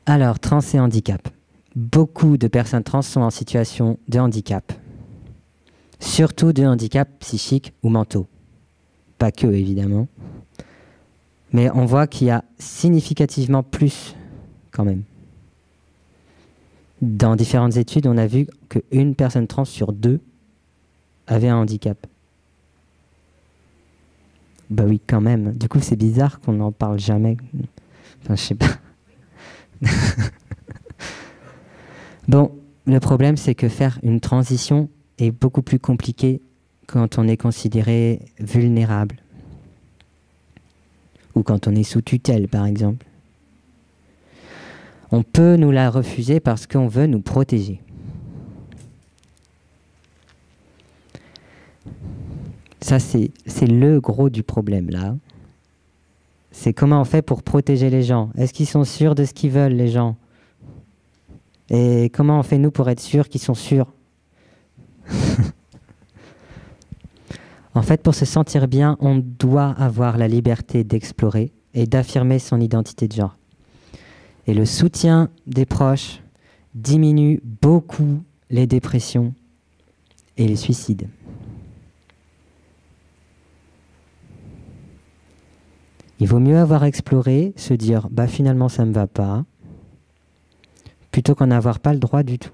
Alors, trans et handicap. Beaucoup de personnes trans sont en situation de handicap. Surtout de handicap psychiques ou mentaux. Pas que, évidemment. Mais on voit qu'il y a significativement plus, quand même. Dans différentes études, on a vu qu'une personne trans sur 2 avait un handicap. Bah oui, quand même. Du coup, c'est bizarre qu'on n'en parle jamais. Enfin, je sais pas. Bon, le problème, c'est que faire une transition est beaucoup plus compliqué quand on est considéré vulnérable. Ou quand on est sous tutelle, par exemple. On peut nous la refuser parce qu'on veut nous protéger. Ça, c'est le gros du problème, là. C'est comment on fait pour protéger les gens. Est-ce qu'ils sont sûrs de ce qu'ils veulent, les gens? Et comment on fait, nous, pour être sûrs qu'ils sont sûrs? En fait, pour se sentir bien, on doit avoir la liberté d'explorer et d'affirmer son identité de genre. Et le soutien des proches diminue beaucoup les dépressions et les suicides. Il vaut mieux avoir exploré, se dire bah finalement ça me va pas, plutôt qu'en avoir pas le droit du tout.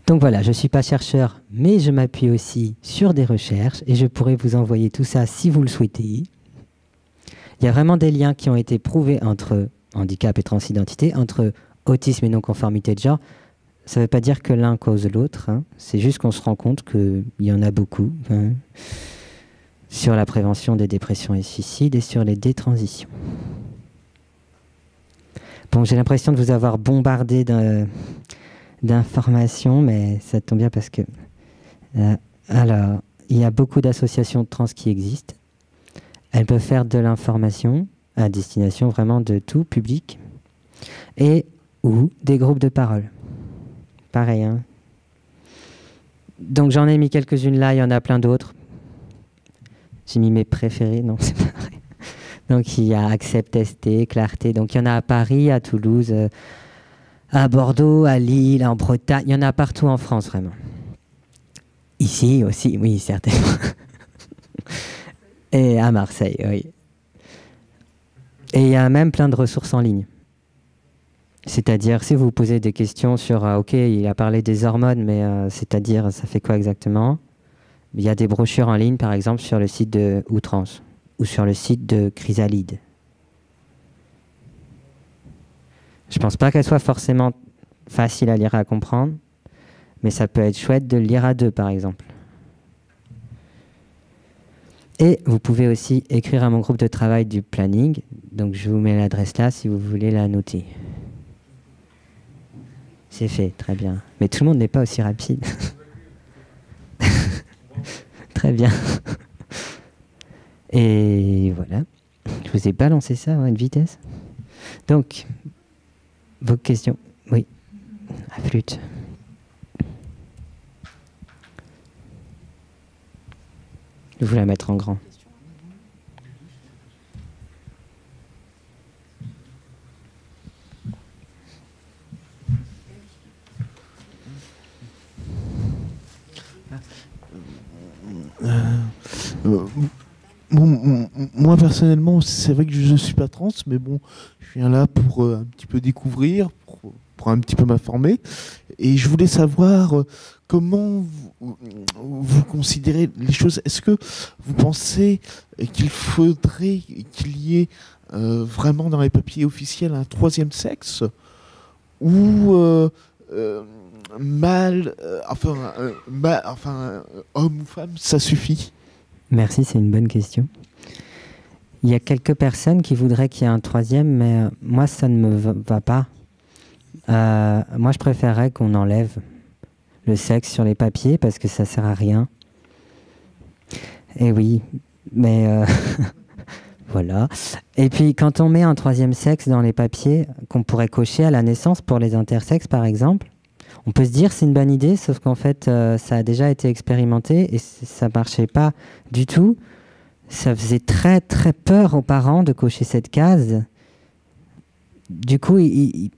Donc voilà, je ne suis pas chercheur, mais je m'appuie aussi sur des recherches et je pourrais vous envoyer tout ça si vous le souhaitez. Il y a vraiment des liens qui ont été prouvés entre handicap et transidentité, entre autisme et non-conformité de genre. Ça ne veut pas dire que l'un cause l'autre, hein. C'est juste qu'on se rend compte qu'il y en a beaucoup, hein, sur la prévention des dépressions et suicides et sur les détransitions. Bon, j'ai l'impression de vous avoir bombardé d'informations, mais ça tombe bien parce que... alors, il y a beaucoup d'associations de trans qui existent. Elles peuvent faire de l'information à destination vraiment de tout public et ou des groupes de parole. Pareil, hein. Donc j'en ai mis quelques-unes là, il y en a plein d'autres. J'ai mis mes préférés, non, c'est pas vrai. Donc il y a Accept ST, Clarté, donc il y en a à Paris, à Toulouse, à Bordeaux, à Lille, en Bretagne, il y en a partout en France vraiment. Ici aussi, oui, certainement. Et à Marseille, oui. Et il y a même plein de ressources en ligne. C'est-à-dire, si vous vous posez des questions sur, ok, il a parlé des hormones, mais c'est-à-dire, ça fait quoi exactement? Il y a des brochures en ligne, par exemple, sur le site de Outrance ou sur le site de Chrysalide. Je ne pense pas qu'elle soit forcément facile à lire et à comprendre, mais ça peut être chouette de le lire à deux, par exemple. Et vous pouvez aussi écrire à mon groupe de travail du planning, donc je vous mets l'adresse là si vous voulez la noter. C'est fait, très bien. Mais tout le monde n'est pas aussi rapide. Très bien. Et voilà. Je vous ai balancé ça à une vitesse. Donc, vos questions. Oui. La flûte. Je vais vous la mettre en grand. Moi personnellement, c'est vrai que je ne suis pas trans, mais bon, je viens là pour un petit peu découvrir, pour un petit peu m'informer. Et je voulais savoir comment vous considérez les choses. Est-ce que vous pensez qu'il faudrait qu'il y ait vraiment dans les papiers officiels un troisième sexe ou mâle, homme ou femme, ça suffit? Merci, c'est une bonne question. Il y a quelques personnes qui voudraient qu'il y ait un troisième, mais moi, ça ne me va pas. Moi, je préférerais qu'on enlève le sexe sur les papiers parce que ça sert à rien. Et oui, mais voilà. Et puis, quand on met un troisième sexe dans les papiers qu'on pourrait cocher à la naissance pour les intersexes, par exemple, on peut se dire c'est une bonne idée, sauf qu'en fait, ça a déjà été expérimenté et ça ne marchait pas du tout. Ça faisait très très peur aux parents de cocher cette case. Du coup, ils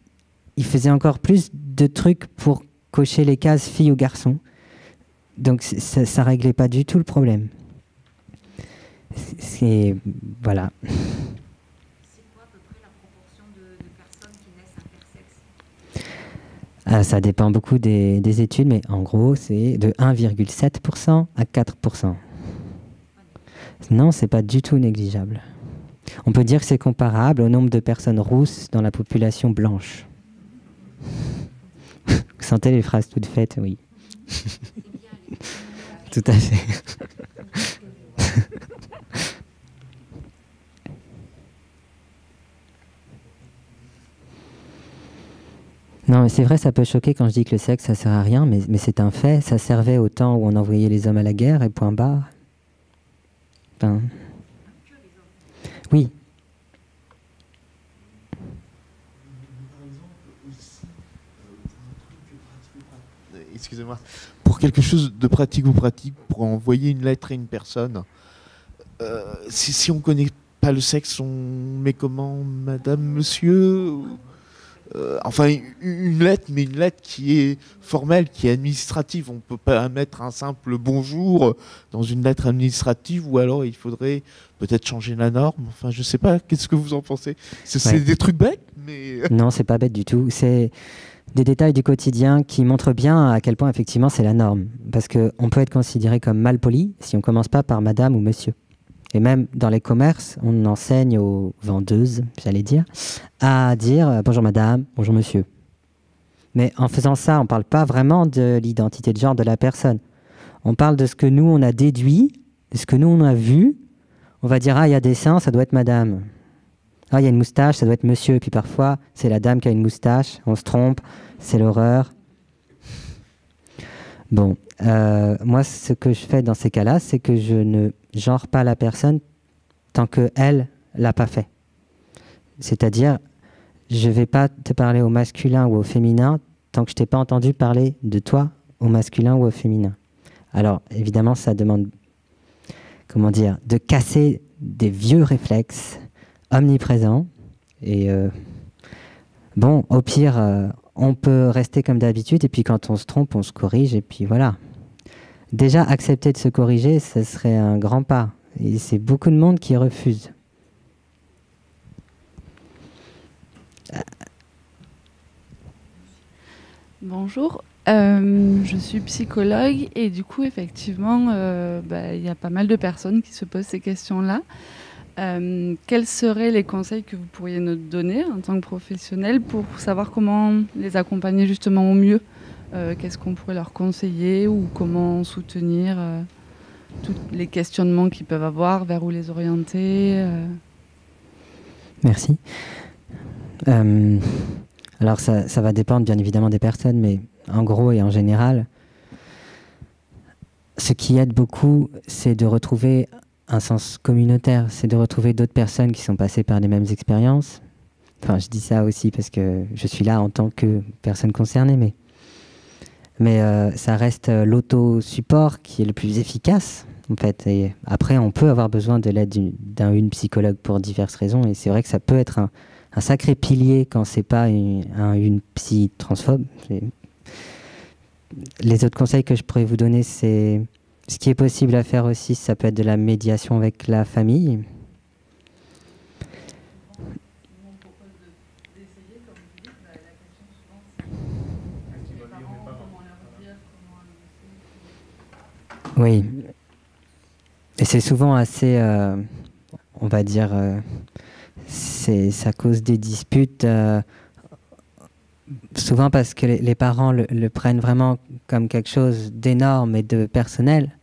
faisaient encore plus de trucs pour cocher les cases filles ou garçons. Donc ça ne réglait pas du tout le problème. Voilà. Ça dépend beaucoup des études, mais en gros, c'est de 1,7% à 4%. Non, c'est pas du tout négligeable. On peut dire que c'est comparable au nombre de personnes rousses dans la population blanche. Vous sentez les phrases toutes faites, oui. Tout à fait. Non, mais c'est vrai, ça peut choquer quand je dis que le sexe, ça sert à rien, mais c'est un fait. Ça servait au temps où on envoyait les hommes à la guerre, et point barre. Enfin, oui. Excusez-moi. Pour quelque chose de pratique ou pratique, pour envoyer une lettre à une personne, si on ne connaît pas le sexe, on met comment, madame, monsieur enfin, une lettre, mais une lettre qui est formelle, qui est administrative. On ne peut pas mettre un simple bonjour dans une lettre administrative, ou alors il faudrait peut-être changer la norme. Enfin, je ne sais pas, qu'est-ce que vous en pensez? C'est des trucs bêtes, mais... Non, c'est pas bête du tout. C'est des détails du quotidien qui montrent bien à quel point, effectivement, c'est la norme. Parce qu'on peut être considéré comme mal poli si on ne commence pas par madame ou monsieur. Et même dans les commerces, on enseigne aux vendeuses, j'allais dire, à dire bonjour madame, bonjour monsieur. Mais en faisant ça, on ne parle pas vraiment de l'identité de genre de la personne. On parle de ce que nous, on a déduit, de ce que nous, on a vu. On va dire, ah, il y a des seins, ça doit être madame. Ah, il y a une moustache, ça doit être monsieur. Et puis parfois, c'est la dame qui a une moustache. On se trompe, c'est l'horreur. Bon, moi, ce que je fais dans ces cas-là, c'est que je ne genre pas la personne tant qu'elle l'a pas fait. C'est-à-dire, je vais pas te parler au masculin ou au féminin tant que je t'ai pas entendu parler de toi au masculin ou au féminin. Alors, évidemment, ça demande, comment dire, de casser des vieux réflexes omniprésents. Et bon, au pire, on peut rester comme d'habitude, et puis quand on se trompe, on se corrige, et puis voilà. Déjà, accepter de se corriger, ce serait un grand pas. Et c'est beaucoup de monde qui refuse. Bonjour, je suis psychologue et du coup, effectivement, y a pas mal de personnes qui se posent ces questions-là. Quels seraient les conseils que vous pourriez nous donner en tant que professionnel pour savoir comment les accompagner justement au mieux? Qu'est-ce qu'on pourrait leur conseiller ou comment soutenir tous les questionnements qu'ils peuvent avoir, vers où les orienter? Merci. Alors ça va dépendre bien évidemment des personnes, mais en gros et en général, ce qui aide beaucoup, c'est de retrouver un sens communautaire, c'est de retrouver d'autres personnes qui sont passées par les mêmes expériences. Enfin, je dis ça aussi parce que je suis là en tant que personne concernée, mais ça reste l'auto-support qui est le plus efficace, en fait. Et après, on peut avoir besoin de l'aide d'une psychologue pour diverses raisons, et c'est vrai que ça peut être un sacré pilier quand c'est pas une psy transphobe. Les autres conseils que je pourrais vous donner, c'est ce qui est possible à faire aussi, ça peut être de la médiation avec la famille. Oui. Et c'est souvent assez, on va dire, ça cause des disputes, souvent parce que les parents le prennent vraiment comme quelque chose d'énorme et de personnel.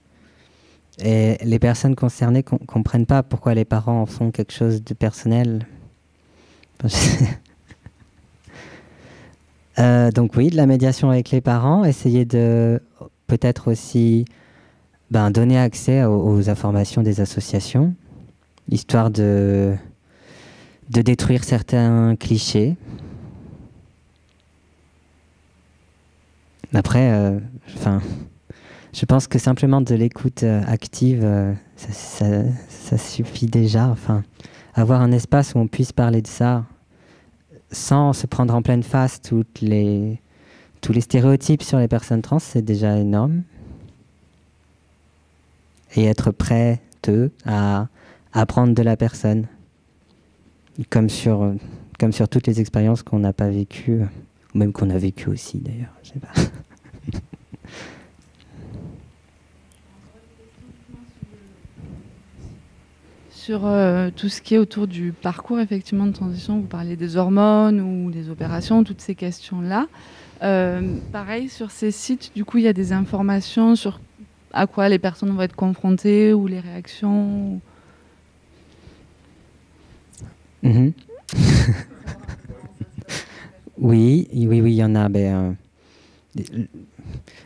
Et les personnes concernées ne comprennent pas pourquoi les parents en font quelque chose de personnel. Donc oui, de la médiation avec les parents, essayer de peut-être aussi donner accès aux informations des associations, histoire de détruire certains clichés. Après, je pense que simplement de l'écoute active, ça suffit déjà. Enfin, avoir un espace où on puisse parler de ça sans se prendre en pleine face tous les stéréotypes sur les personnes trans, c'est déjà énorme. Et être prêt à apprendre de la personne, comme sur toutes les expériences qu'on n'a pas vécues, ou même qu'on a vécues aussi d'ailleurs, je sais pas. Sur tout ce qui est autour du parcours effectivement de transition, vous parlez des hormones ou des opérations, toutes ces questions-là. Pareil, sur ces sites, du coup, il y a des informations sur à quoi les personnes vont être confrontées ou les réactions. Oui, il y en a.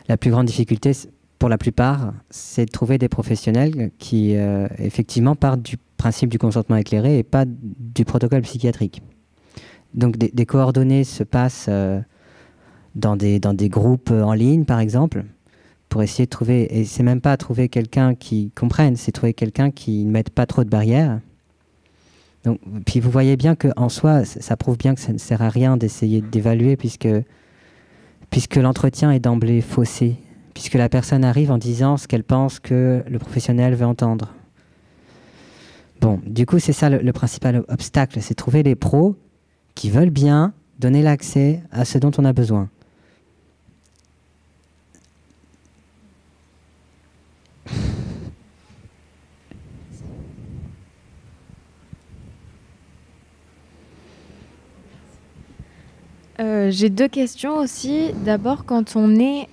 La plus grande difficulté, pour la plupart, c'est de trouver des professionnels qui, effectivement, partent du principe du consentement éclairé et pas du protocole psychiatrique. Donc, des coordonnées se passent dans des groupes en ligne, par exemple, pour essayer de trouver... Et c'est même pas trouver quelqu'un qui comprenne, c'est trouver quelqu'un qui ne mette pas trop de barrières. Donc, puis vous voyez bien qu'en soi, ça prouve bien que ça ne sert à rien d'essayer d'évaluer puisque l'entretien est d'emblée faussé, puisque la personne arrive en disant ce qu'elle pense que le professionnel veut entendre. Bon, du coup, c'est ça le principal obstacle, c'est trouver les pros qui veulent bien donner l'accès à ce dont on a besoin. J'ai deux questions aussi. D'abord, quand on est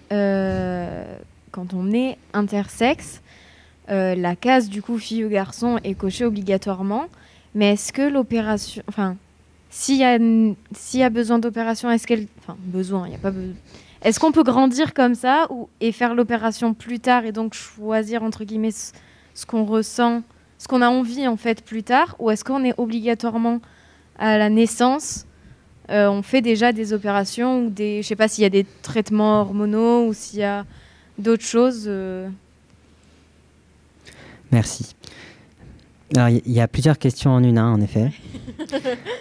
intersexe, la case du coup fille ou garçon est cochée obligatoirement. Mais est-ce que l'opération, enfin, s'il y a besoin d'opération, est-ce qu'on peut grandir comme ça et faire l'opération plus tard et donc choisir entre guillemets ce qu'on ressent, ce qu'on a envie en fait plus tard, ou est-ce qu'on est obligatoirement à la naissance? On fait déjà des opérations ou je sais pas s'il y a des traitements hormonaux ou s'il y a d'autres choses. Merci. Alors, il y a plusieurs questions en une, en effet.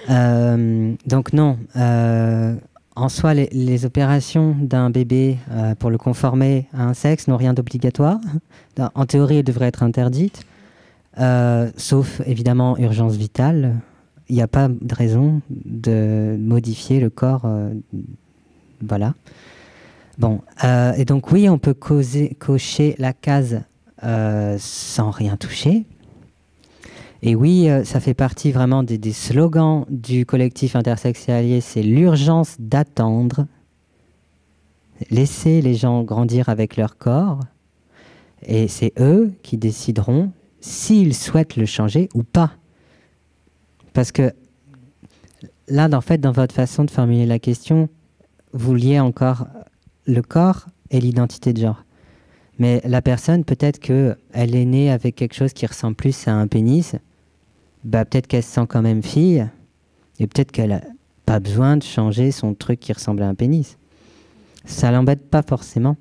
Donc non, en soi, les opérations d'un bébé pour le conformer à un sexe n'ont rien d'obligatoire. En théorie, elles devraient être interdites, sauf évidemment urgence vitale. Il n'y a pas de raison de modifier le corps. Voilà. Bon, et donc oui, on peut cocher la case sans rien toucher. Et oui, ça fait partie vraiment des slogans du collectif Intersexe et Alliés, c'est l'urgence d'attendre. Laisser les gens grandir avec leur corps. Et c'est eux qui décideront s'ils souhaitent le changer ou pas. Parce que là, en fait, dans votre façon de formuler la question, vous liez encore le corps et l'identité de genre. Mais la personne, peut-être qu'elle est née avec quelque chose qui ressemble plus à un pénis. Peut-être qu'elle se sent quand même fille. Et peut-être qu'elle n'a pas besoin de changer son truc qui ressemble à un pénis. Ça l'embête pas forcément.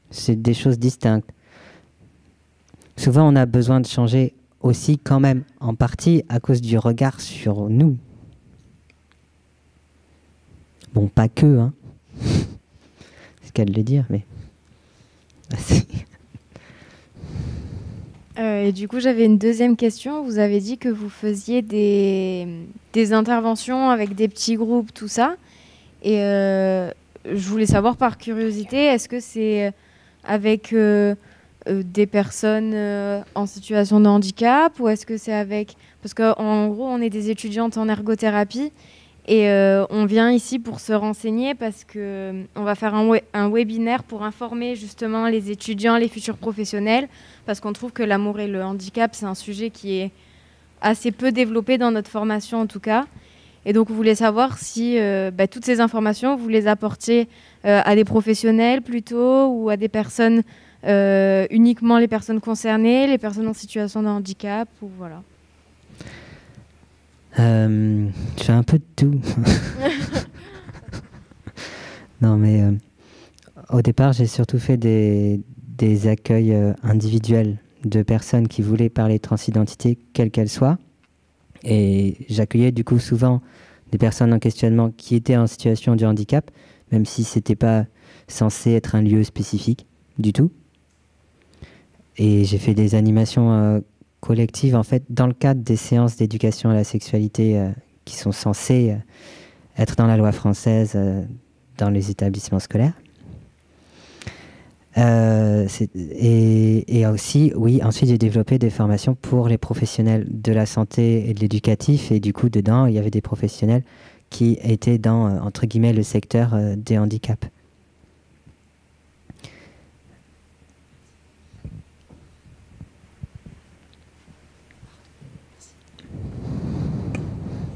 C'est des choses distinctes. Souvent, on a besoin de changer aussi quand même, en partie, à cause du regard sur nous. Bon, pas que, hein. C'est qu'à le dire, mais... Et du coup, j'avais une deuxième question. Vous avez dit que vous faisiez des interventions avec des petits groupes, tout ça. Et je voulais savoir par curiosité, est-ce que c'est avec des personnes en situation de handicap ou est-ce que c'est avec... Parce qu'en gros, on est des étudiantes en ergothérapie et on vient ici pour se renseigner parce qu'on va faire un webinaire pour informer justement les étudiants, les futurs professionnels, parce qu'on trouve que l'amour et le handicap, c'est un sujet qui est assez peu développé dans notre formation en tout cas. Et donc, on voulait savoir si toutes ces informations, vous les apportiez à des professionnels plutôt ou à des personnes, uniquement les personnes concernées, les personnes en situation de handicap, ou voilà. Je fais un peu de tout. Non, mais au départ, j'ai surtout fait des accueils individuels de personnes qui voulaient parler de transidentité, quelle qu'elle soit. Et j'accueillais du coup souvent des personnes en questionnement qui étaient en situation de handicap, même si ce n'était pas censé être un lieu spécifique du tout. Et j'ai fait des animations collectives, en fait, dans le cadre des séances d'éducation à la sexualité qui sont censées être dans la loi française dans les établissements scolaires. Et aussi, oui, ensuite j'ai développé des formations pour les professionnels de la santé et de l'éducatif, et du coup dedans il y avait des professionnels qui étaient dans, entre guillemets, le secteur des handicaps.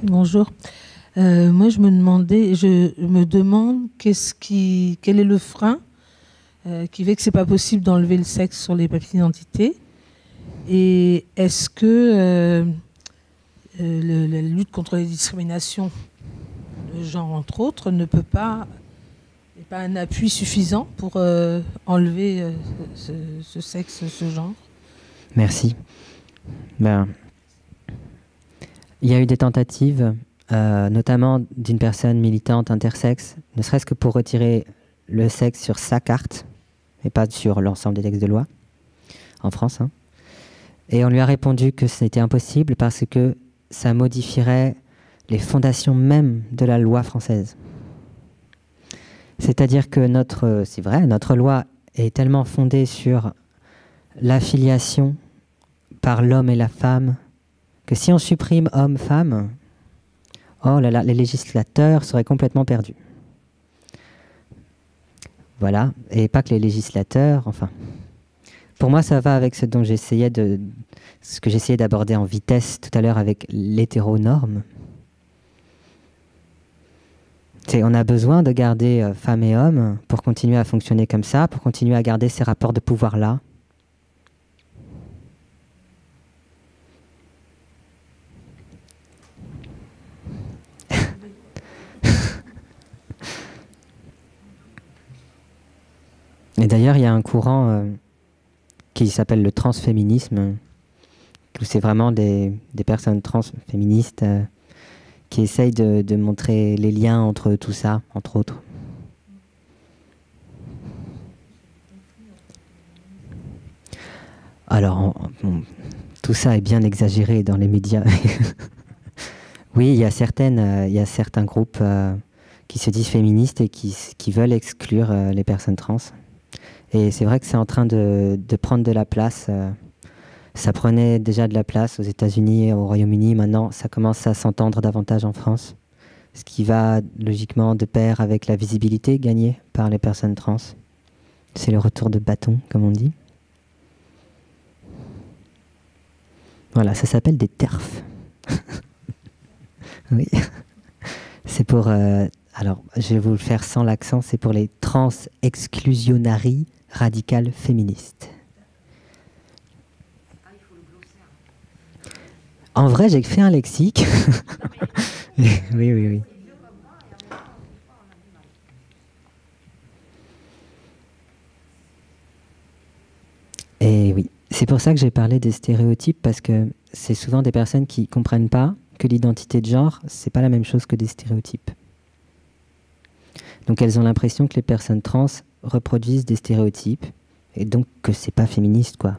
Bonjour. Moi, je me demande quel est le frein qui fait que c'est pas possible d'enlever le sexe sur les papiers d'identité. Et est-ce que la lutte contre les discriminations de genre, entre autres, n'est pas un appui suffisant pour enlever ce sexe, ce genre? Merci. Ben, il y a eu des tentatives, notamment d'une personne militante intersexe, ne serait-ce que pour retirer le sexe sur sa carte, et pas sur l'ensemble des textes de loi, en France. Hein. Et on lui a répondu que c'était impossible parce que ça modifierait les fondations même de la loi française. C'est-à-dire que c'est vrai, notre loi est tellement fondée sur l'affiliation par l'homme et la femme, que si on supprime homme-femme, oh là là, les législateurs seraient complètement perdus. Voilà, et pas que les législateurs, enfin. Pour moi, ça va avec ce que j'essayais d'aborder en vitesse tout à l'heure avec l'hétéronorme. On a besoin de garder femmes et hommes pour continuer à fonctionner comme ça, pour continuer à garder ces rapports de pouvoir-là. Et d'ailleurs, il y a un courant qui s'appelle le transféminisme, où c'est vraiment des personnes transféministes qui essayent de montrer les liens entre tout ça, entre autres. Alors, tout ça est bien exagéré dans les médias. Oui, il y a certains groupes qui se disent féministes et qui veulent exclure les personnes trans. Et c'est vrai que c'est en train de prendre de la place. Ça prenait déjà de la place aux États-Unis et au Royaume-Uni. Maintenant, ça commence à s'entendre davantage en France. Ce qui va logiquement de pair avec la visibilité gagnée par les personnes trans. C'est le retour de bâton, comme on dit. Voilà, ça s'appelle des TERF. Oui. C'est pour... alors, je vais vous le faire sans l'accent. C'est pour les trans-exclusionnaries radicales féministes. En vrai, j'ai fait un lexique. Oui. Et oui, c'est pour ça que j'ai parlé des stéréotypes, parce que c'est souvent des personnes qui ne comprennent pas que l'identité de genre, c'est pas la même chose que des stéréotypes. Donc elles ont l'impression que les personnes trans reproduisent des stéréotypes, et donc que c'est pas féministe, quoi.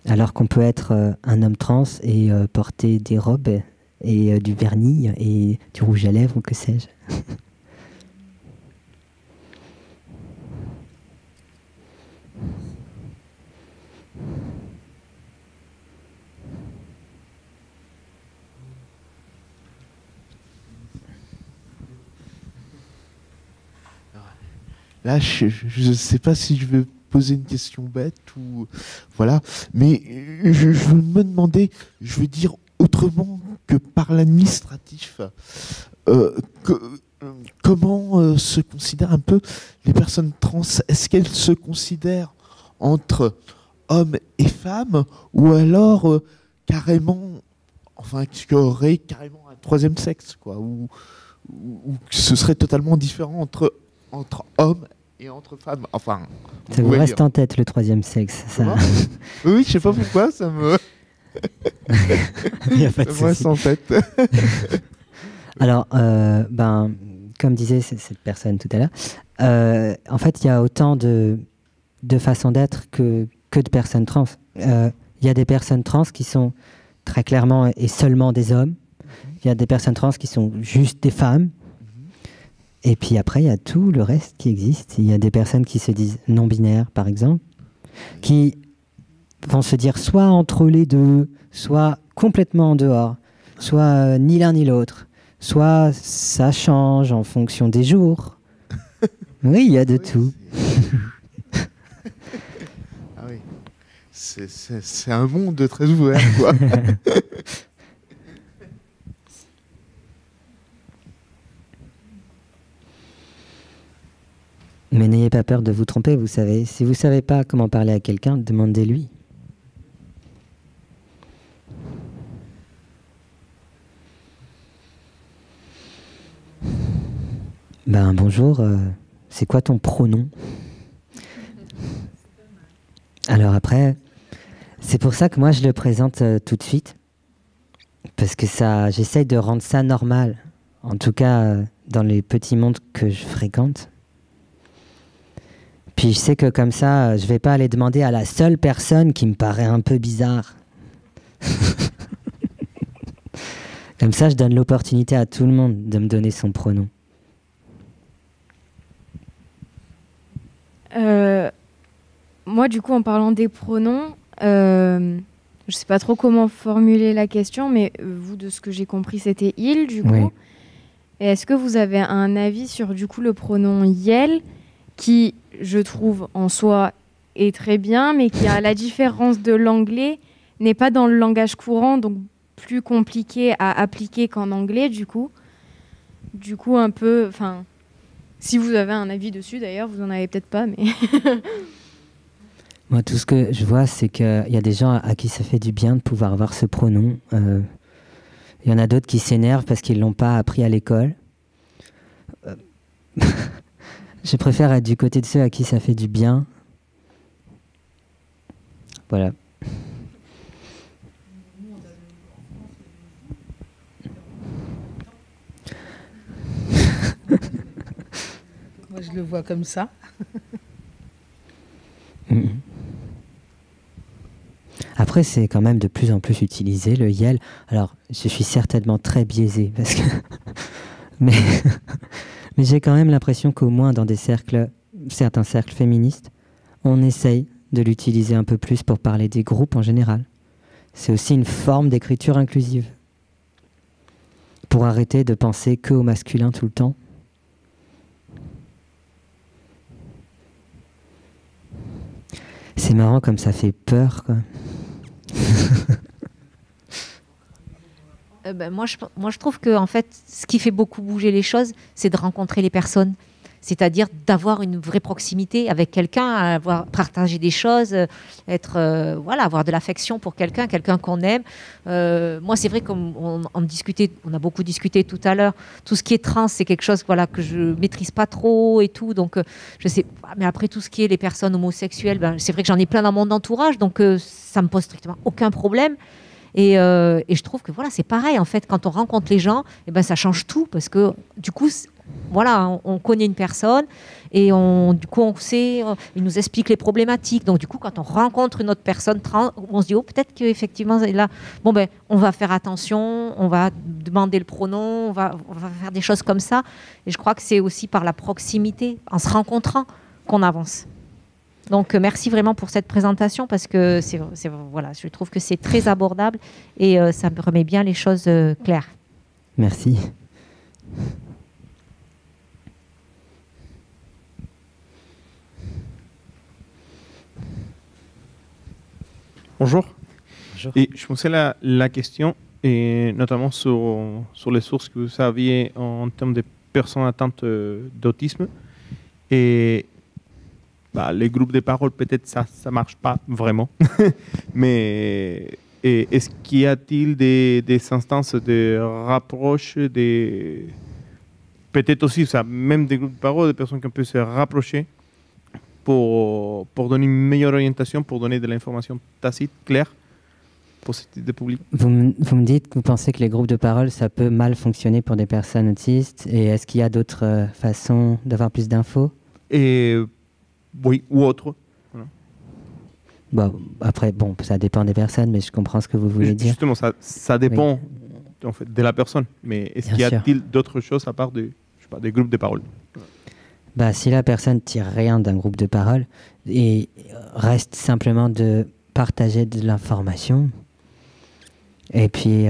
Alors qu'on peut être un homme trans et porter des robes et du vernis et du rouge à lèvres ou que sais-je. Là, je ne sais pas si je vais poser une question bête ou voilà, mais je me demandais, je veux dire autrement que par l'administratif, comment se considèrent un peu les personnes trans? Est-ce qu'elles se considèrent entre hommes et femmes, ou alors carrément, enfin, qu'il y aurait carrément un troisième sexe, quoi, ou que ce serait totalement différent entre hommes et entre femmes. Enfin, ça vous reste en tête, le troisième sexe, ça. Oui, je sais pas pourquoi, ça me... Il n'y a pas de souci. Ça me reste en tête. Alors, comme disait cette personne tout à l'heure, en fait, il y a autant de façons d'être que de personnes trans. Il y a des personnes trans qui sont très clairement et seulement des hommes. Il y a des personnes trans qui sont juste des femmes. Et puis après, il y a tout le reste qui existe. Il y a des personnes qui se disent non-binaires, par exemple, qui vont se dire soit entre les deux, soit complètement en dehors, soit ni l'un ni l'autre, soit ça change en fonction des jours. Oui, il y a de tout. Ah oui, c'est un monde très ouvert, quoi. pas peur de vous tromper, vous savez. Si vous savez pas comment parler à quelqu'un, demandez-lui. Ben bonjour, c'est quoi ton pronom? Alors après, c'est pour ça que moi je le présente tout de suite. Parce que ça, j'essaye de rendre ça normal. En tout cas, dans les petits mondes que je fréquente. Puis je sais que comme ça, je vais pas aller demander à la seule personne qui me paraît un peu bizarre. Comme ça, je donne l'opportunité à tout le monde de me donner son pronom. Moi, du coup, en parlant des pronoms, je sais pas trop comment formuler la question, mais vous, de ce que j'ai compris, c'était il, du coup. Oui. Et est-ce que vous avez un avis sur, du coup, le pronom yel, qui, je trouve, en soi, est très bien, mais qui, à la différence de l'anglais, n'est pas dans le langage courant, donc plus compliqué à appliquer qu'en anglais, du coup. Du coup, un peu... Enfin, si vous avez un avis dessus, d'ailleurs, vous en avez peut-être pas, mais... Moi, tout ce que je vois, c'est qu'il y a des gens à qui ça fait du bien de pouvoir avoir ce pronom. Il y en a d'autres qui s'énervent parce qu'ils ne l'ont pas appris à l'école. Je préfère être du côté de ceux à qui ça fait du bien. Voilà. Moi, je le vois comme ça. Après, c'est quand même de plus en plus utilisé, le YEL. Alors, je suis certainement très biaisé, parce que... mais j'ai quand même l'impression qu'au moins dans des cercles, certains cercles féministes, on essaye de l'utiliser un peu plus pour parler des groupes en général. C'est aussi une forme d'écriture inclusive. Pour arrêter de penser que au masculin tout le temps. C'est marrant comme ça fait peur, quoi. Moi, je trouve que en fait, ce qui fait beaucoup bouger les choses, c'est de rencontrer les personnes. C'est-à-dire d'avoir une vraie proximité avec quelqu'un, avoir partagé des choses, être, voilà, avoir de l'affection pour quelqu'un qu'on aime. Moi, c'est vrai qu'on discutait, on a beaucoup discuté tout à l'heure. Tout ce qui est trans, c'est quelque chose, voilà, que je maîtrise pas trop et tout. Donc, je sais. Mais après, tout ce qui est les personnes homosexuelles, ben, c'est vrai que j'en ai plein dans mon entourage, donc ça me pose strictement aucun problème. Et je trouve que voilà, c'est pareil en fait, quand on rencontre les gens, eh ben, ça change tout parce que du coup, voilà, on connaît une personne et du coup on sait, il nous explique les problématiques. Donc du coup, quand on rencontre une autre personne trans, on se dit oh peut-être qu'effectivement là, bon ben on va faire attention, on va demander le pronom, on va faire des choses comme ça. Et je crois que c'est aussi par la proximité, en se rencontrant, qu'on avance. Donc merci vraiment pour cette présentation parce que voilà, je trouve que c'est très abordable et ça me remet bien les choses claires. Merci. Bonjour. Bonjour. Et je posais la question, et notamment sur les sources que vous aviez en termes de personnes atteintes d'autisme. Et les groupes de parole, peut-être ça ne marche pas vraiment. Mais est-ce qu'il y a-t-il des instances de rapproche, peut-être aussi ça, même des groupes de parole, des personnes qui peuvent se rapprocher pour donner une meilleure orientation, pour donner de l'information tacite, claire pour ce type de public? Vous me dites que vous pensez que les groupes de parole, ça peut mal fonctionner pour des personnes autistes. Et est-ce qu'il y a d'autres façons d'avoir plus d'infos? Oui, ou autre. Voilà. Bon, après, ça dépend des personnes, mais je comprends ce que vous voulez dire. Justement, ça dépend oui. en fait, de la personne. Mais est-ce Bien qu'il y sûr. a-t-il d'autres choses à part des groupes de parole? Si la personne tire rien d'un groupe de parole et reste simplement de partager de l'information, et puis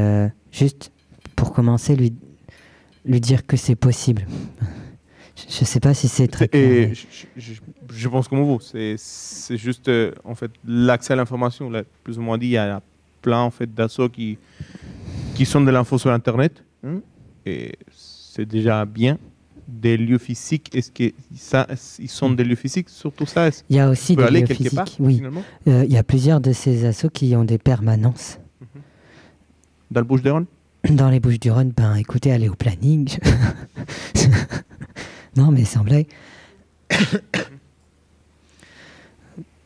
juste pour commencer, lui dire que c'est possible. Je ne sais pas si c'est très clair. Je pense comme vous. C'est juste en fait l'accès à l'information. Là, plus ou moins dit, il y a plein en fait d'assauts qui sont de l'info sur Internet, et c'est déjà bien. des lieux physiques. Est-ce que ils sont des lieux physiques, surtout ça? Il y a aussi des aller lieux quelque physiques, part, oui. finalement Il y a plusieurs de ces assos qui ont des permanences. Dans le Bouches-du-Rhône? Dans les Bouches-du-Rhône, ben écoutez, allez au planning. Non, mais sans blague.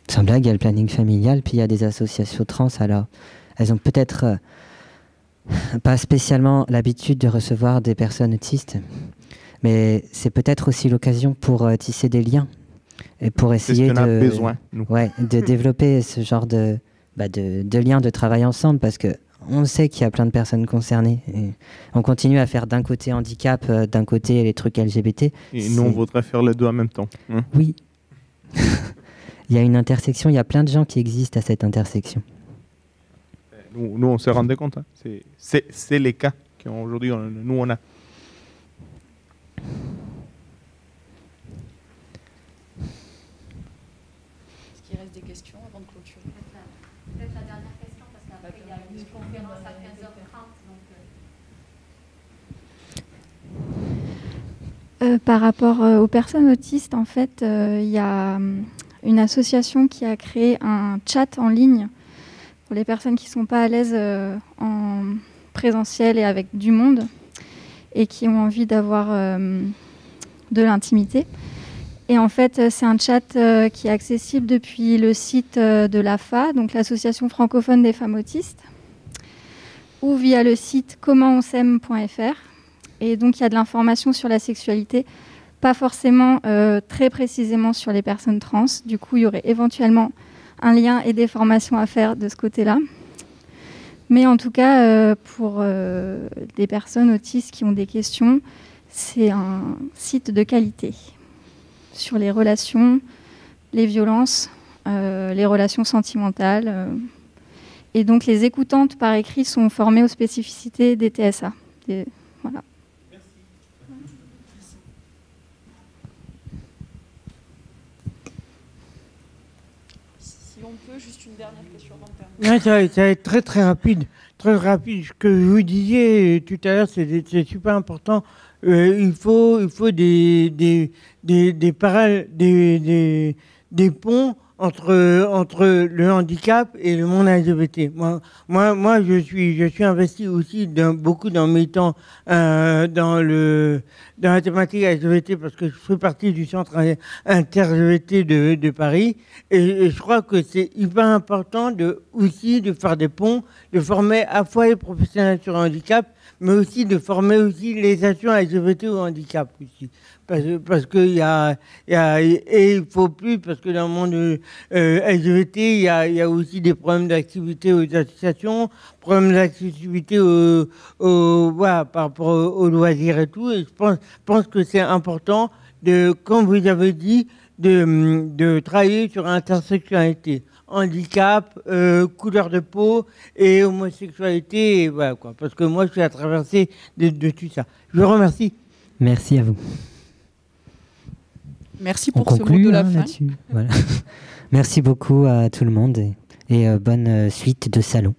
Sans blague, il y a le planning familial, puis il y a des associations trans. Alors, elles ont peut-être pas spécialement l'habitude de recevoir des personnes autistes, mais c'est peut-être aussi l'occasion pour tisser des liens et pour essayer de développer ce genre de liens de travail ensemble, parce que on sait qu'il y a plein de personnes concernées. Et on continue à faire d'un côté handicap, d'un côté les trucs LGBT. Et nous, on voudrait faire les deux en même temps. Hein? Oui. Il y a une intersection, il y a plein de gens qui existent à cette intersection. Nous on s'est rendu compte. Hein. C'est les cas qu'aujourd'hui, nous, on a. Est-ce qu'il reste des questions avant de clôturer? Peut-être la dernière question, parce qu'après, il y a une conférence à 15h30. Par rapport aux personnes autistes, en fait, il y a une association qui a créé un chat en ligne pour les personnes qui ne sont pas à l'aise en présentiel et avec du monde et qui ont envie d'avoir de l'intimité. Et en fait, c'est un chat qui est accessible depuis le site de l'AFA, donc l'Association francophone des femmes autistes, ou via le site commentons'aime.fr. Et donc, il y a de l'information sur la sexualité, pas forcément très précisément sur les personnes trans. Du coup, il y aurait éventuellement un lien et des formations à faire de ce côté-là. Mais en tout cas, pour des personnes autistes qui ont des questions, c'est un site de qualité sur les relations, les violences, les relations sentimentales. Et donc, les écoutantes par écrit sont formées aux spécificités des TSA. Voilà. Si on peut, juste une dernière question avant de terminer. Ouais, ça va être très très rapide. Très rapide. Ce que je vous disais tout à l'heure, c'est super important. Il faut des ponts entre le handicap et le monde LGBT. Moi, je suis investi aussi beaucoup dans mes temps dans la thématique LGBT, parce que je fais partie du centre inter-LGBT de Paris, et je crois que c'est hyper important aussi de faire des ponts, de former à la fois les professionnels sur le handicap, mais aussi de former aussi les actions LGBT au handicap aussi. Parce qu'il il faut plus, parce que dans le monde LGBT, il y a aussi des problèmes d'activité aux associations, problèmes d'activité par rapport aux loisirs et tout. Et je pense que c'est important, comme vous avez dit, de travailler sur l'intersectionnalité. Handicap, couleur de peau et homosexualité, et voilà quoi. Parce que moi, je suis à traverser de tout ça. Je vous remercie. Merci à vous. Merci pour ce mot de la fin. Voilà. Merci beaucoup à tout le monde et bonne suite de salon.